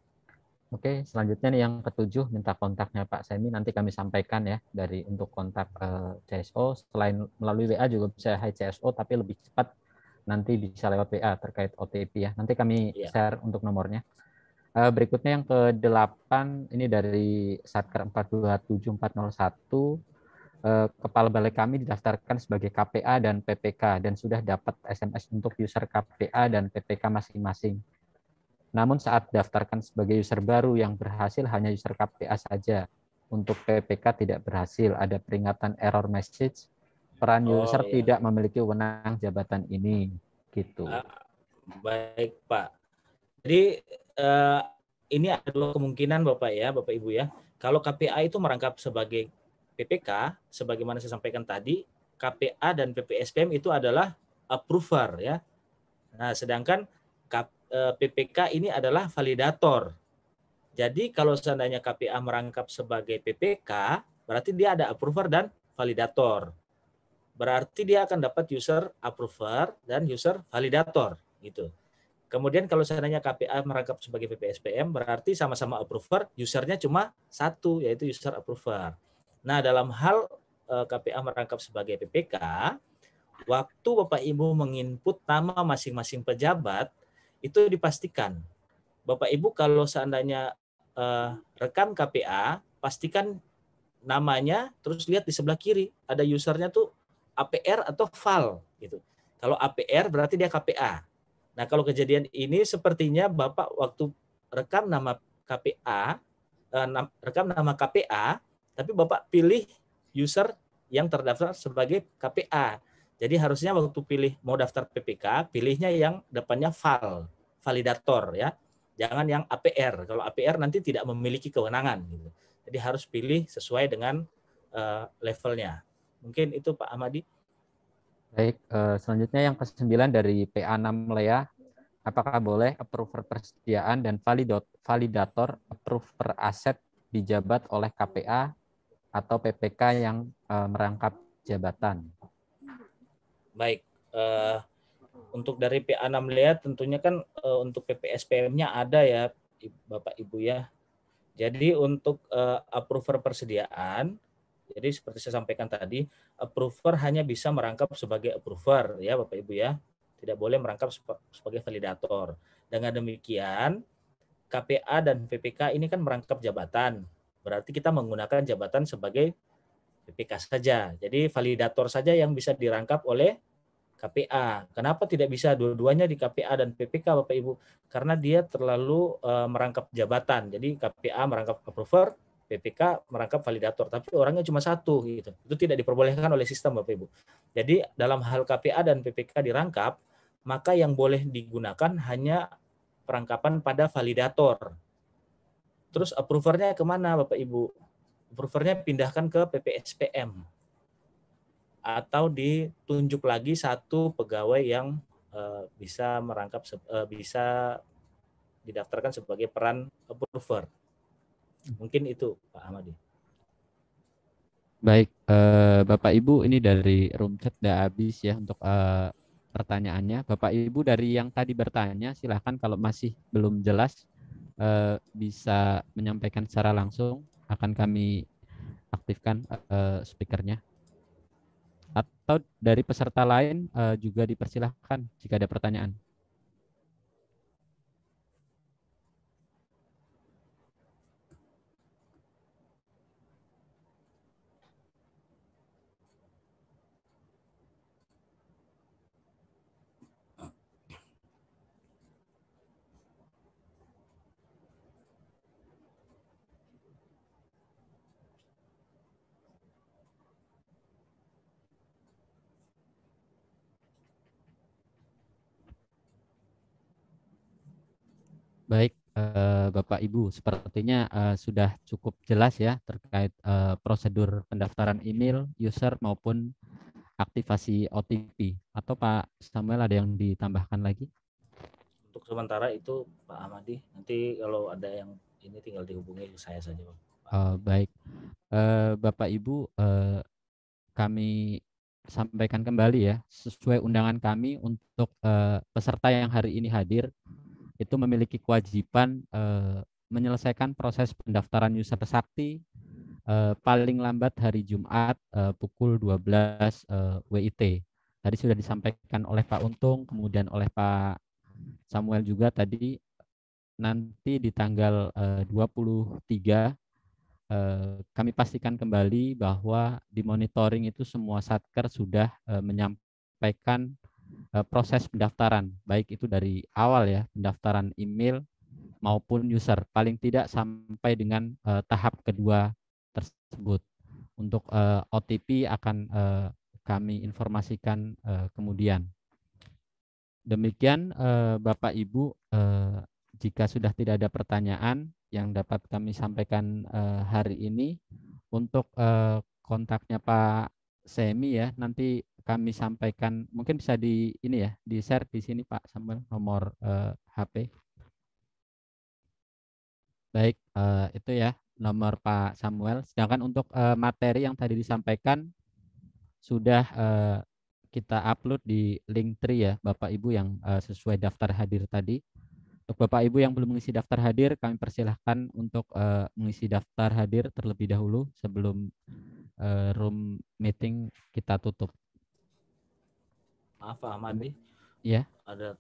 Oke, selanjutnya nih yang ketujuh, minta kontaknya Pak Semi, nanti kami sampaikan ya dari untuk kontak CSO. Selain melalui WA juga bisa hai CSO, tapi lebih cepat nanti bisa lewat WA terkait OTP ya. Nanti kami share untuk nomornya. Berikutnya yang ke-8, ini dari Satker 427401, Kepala Balai kami didaftarkan sebagai KPA dan PPK dan sudah dapat SMS untuk user KPA dan PPK masing-masing. Namun saat daftarkan sebagai user baru yang berhasil hanya user KPA saja. Untuk PPK tidak berhasil, ada peringatan error message, peran user tidak memiliki wewenang jabatan ini. Gitu. Baik Pak. Jadi ini ada dua kemungkinan Bapak ya, Bapak Ibu ya. Kalau KPA itu merangkap sebagai PPK, sebagaimana saya sampaikan tadi, KPA dan PPSPM itu adalah approver ya. Nah, sedangkan PPK ini adalah validator. Jadi kalau seandainya KPA merangkap sebagai PPK, berarti dia ada approver dan validator. Berarti dia akan dapat user approver dan user validator gitu. Kemudian kalau seandainya KPA merangkap sebagai PPSPM, berarti sama-sama approver, usernya cuma satu, yaitu user approver. Nah, dalam hal KPA merangkap sebagai PPK, waktu Bapak Ibu menginput nama masing-masing pejabat, itu dipastikan. Bapak Ibu kalau seandainya rekan KPA, pastikan namanya, terus lihat di sebelah kiri, ada usernya tuh APR atau VAL. Gitu. Kalau APR berarti dia KPA. Nah, kalau kejadian ini sepertinya Bapak waktu rekam nama KPA, tapi Bapak pilih user yang terdaftar sebagai KPA. Jadi harusnya waktu pilih mau daftar PPK, pilihnya yang depannya VAL, validator ya. Jangan yang APR. Kalau APR nanti tidak memiliki kewenangan gitu. Jadi harus pilih sesuai dengan levelnya. Mungkin itu Pak Ahmadi. Baik, selanjutnya yang ke-9 dari PA6 Lea. Apakah boleh approver persediaan dan validator approver aset dijabat oleh KPA atau PPK yang merangkap jabatan? Baik, untuk dari PA6 Lea tentunya kan untuk PPSPM-nya ada ya Bapak Ibu ya. Jadi untuk approver persediaan, jadi seperti saya sampaikan tadi, approver hanya bisa merangkap sebagai approver ya Bapak Ibu ya. Tidak boleh merangkap sebagai validator. Dengan demikian, KPA dan PPK ini kan merangkap jabatan. Berarti kita menggunakan jabatan sebagai PPK saja. Jadi validator saja yang bisa dirangkap oleh KPA. Kenapa tidak bisa dua-duanya di KPA dan PPK Bapak Ibu? Karena dia terlalu merangkap jabatan. Jadi KPA merangkap approver, PPK merangkap validator, tapi orangnya cuma satu gitu. Itu tidak diperbolehkan oleh sistem Bapak Ibu. Jadi dalam hal KPA dan PPK dirangkap, maka yang boleh digunakan hanya perangkapan pada validator. Terus approvernya kemana Bapak Ibu? Approvernya pindahkan ke PPSPM. Atau ditunjuk lagi satu pegawai yang bisa merangkap bisa didaftarkan sebagai peran approver. Mungkin itu Pak Ahmadi. Baik, Bapak Ibu, ini dari room chat udah habis ya untuk pertanyaannya. Bapak Ibu dari yang tadi bertanya, silahkan kalau masih belum jelas bisa menyampaikan secara langsung, akan kami aktifkan speakernya. Atau dari peserta lain juga dipersilahkan jika ada pertanyaan. Baik, Bapak Ibu, sepertinya sudah cukup jelas ya terkait prosedur pendaftaran email, user maupun aktivasi OTP. Atau Pak Samuel ada yang ditambahkan lagi? Untuk sementara itu Pak Ahmadi, nanti kalau ada yang ini tinggal dihubungi saya saja Pak. Baik, Bapak Ibu, kami sampaikan kembali ya, sesuai undangan kami untuk peserta yang hari ini hadir, itu memiliki kewajiban menyelesaikan proses pendaftaran user sakti paling lambat hari Jumat pukul 12 WIT. Tadi sudah disampaikan oleh Pak Untung, kemudian oleh Pak Samuel juga tadi, nanti di tanggal 23 kami pastikan kembali bahwa di monitoring itu semua satker sudah menyampaikan proses pendaftaran, baik itu dari awal ya, pendaftaran email maupun user, paling tidak sampai dengan tahap kedua tersebut. Untuk OTP akan kami informasikan kemudian. Demikian Bapak Ibu, jika sudah tidak ada pertanyaan yang dapat kami sampaikan hari ini, untuk kontaknya Pak Semi ya, nanti kami sampaikan, mungkin bisa di ini ya, di share di sini Pak Samuel, nomor HP. Baik, itu ya nomor Pak Samuel. Sedangkan untuk materi yang tadi disampaikan sudah kita upload di Linktree ya Bapak Ibu yang sesuai daftar hadir tadi. Untuk Bapak Ibu yang belum mengisi daftar hadir, kami persilahkan untuk mengisi daftar hadir terlebih dahulu sebelum room meeting kita tutup. Maaf Pak Ahmadi. Ya. Ada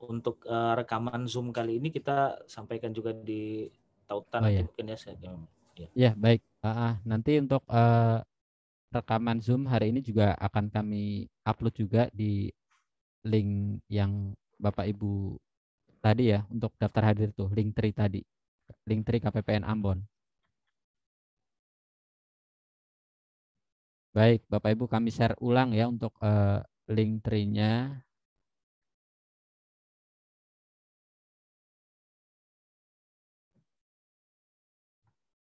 untuk rekaman Zoom kali ini kita sampaikan juga di tautan nanti mungkin ya. Ya baik. Nanti untuk rekaman Zoom hari ini juga akan kami upload juga di link yang Bapak Ibu tadi ya, untuk daftar hadir tuh, Linktree tadi, Linktree KPPN Ambon. Baik, Bapak Ibu kami share ulang ya untuk Linktree-nya.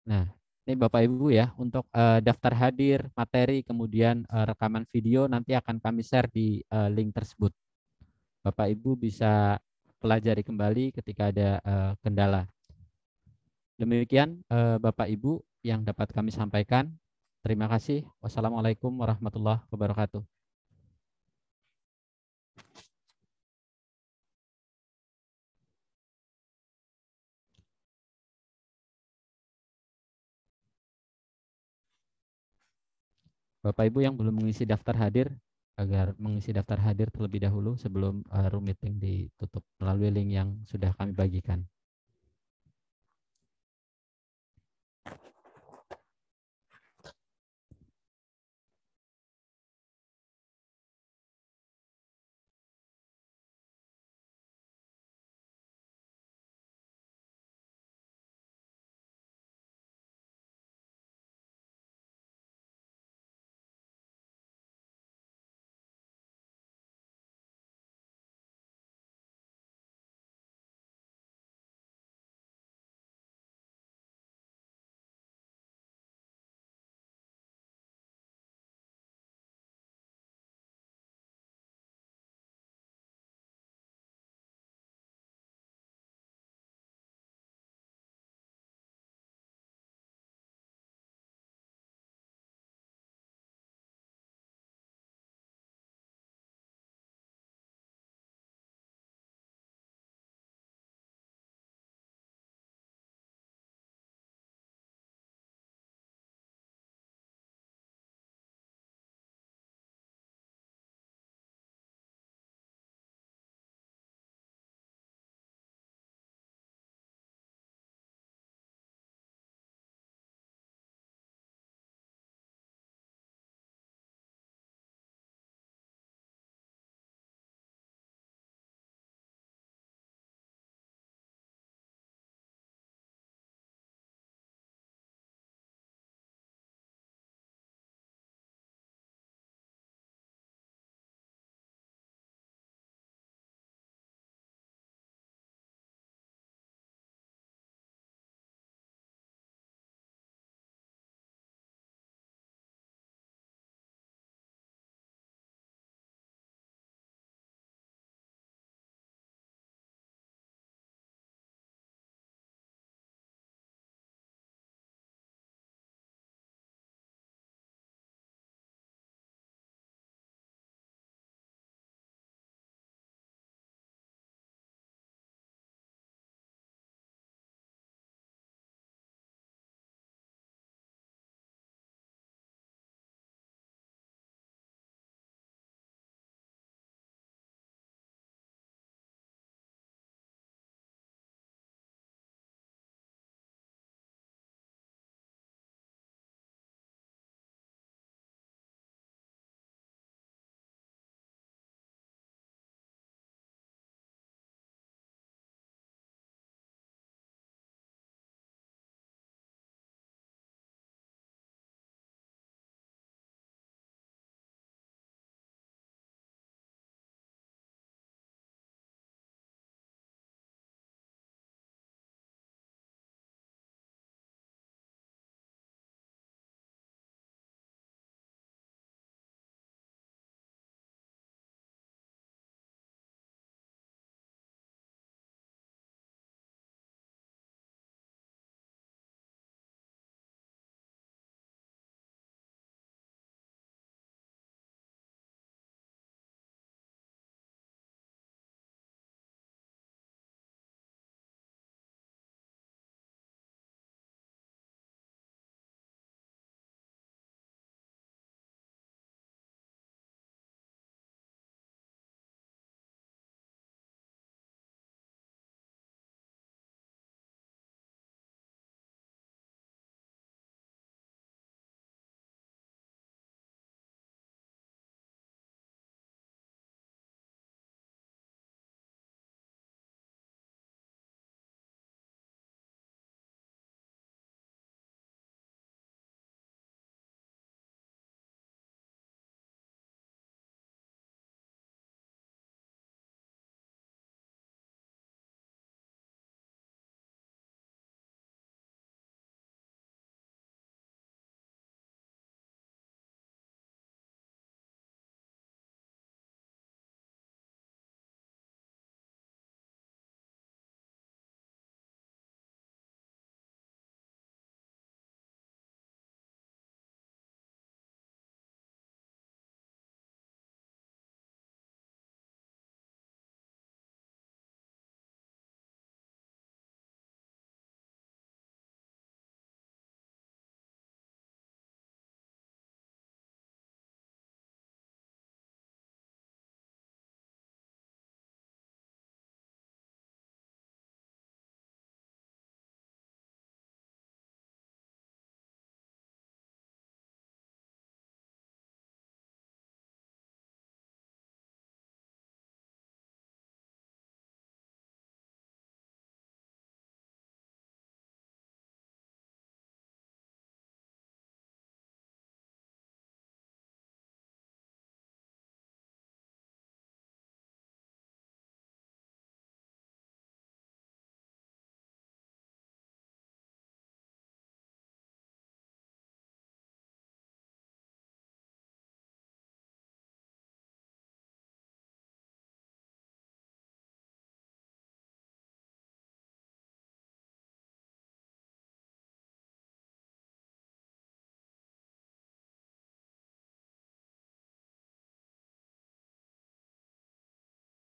Nah, ini Bapak Ibu ya, untuk daftar hadir, materi, kemudian rekaman video nanti akan kami share di link tersebut. Bapak Ibu bisa pelajari kembali ketika ada kendala. Demikian Bapak Ibu yang dapat kami sampaikan. Terima kasih. Wassalamualaikum warahmatullahi wabarakatuh. Bapak Ibu yang belum mengisi daftar hadir, agar mengisi daftar hadir terlebih dahulu sebelum room meeting ditutup melalui link yang sudah kami bagikan.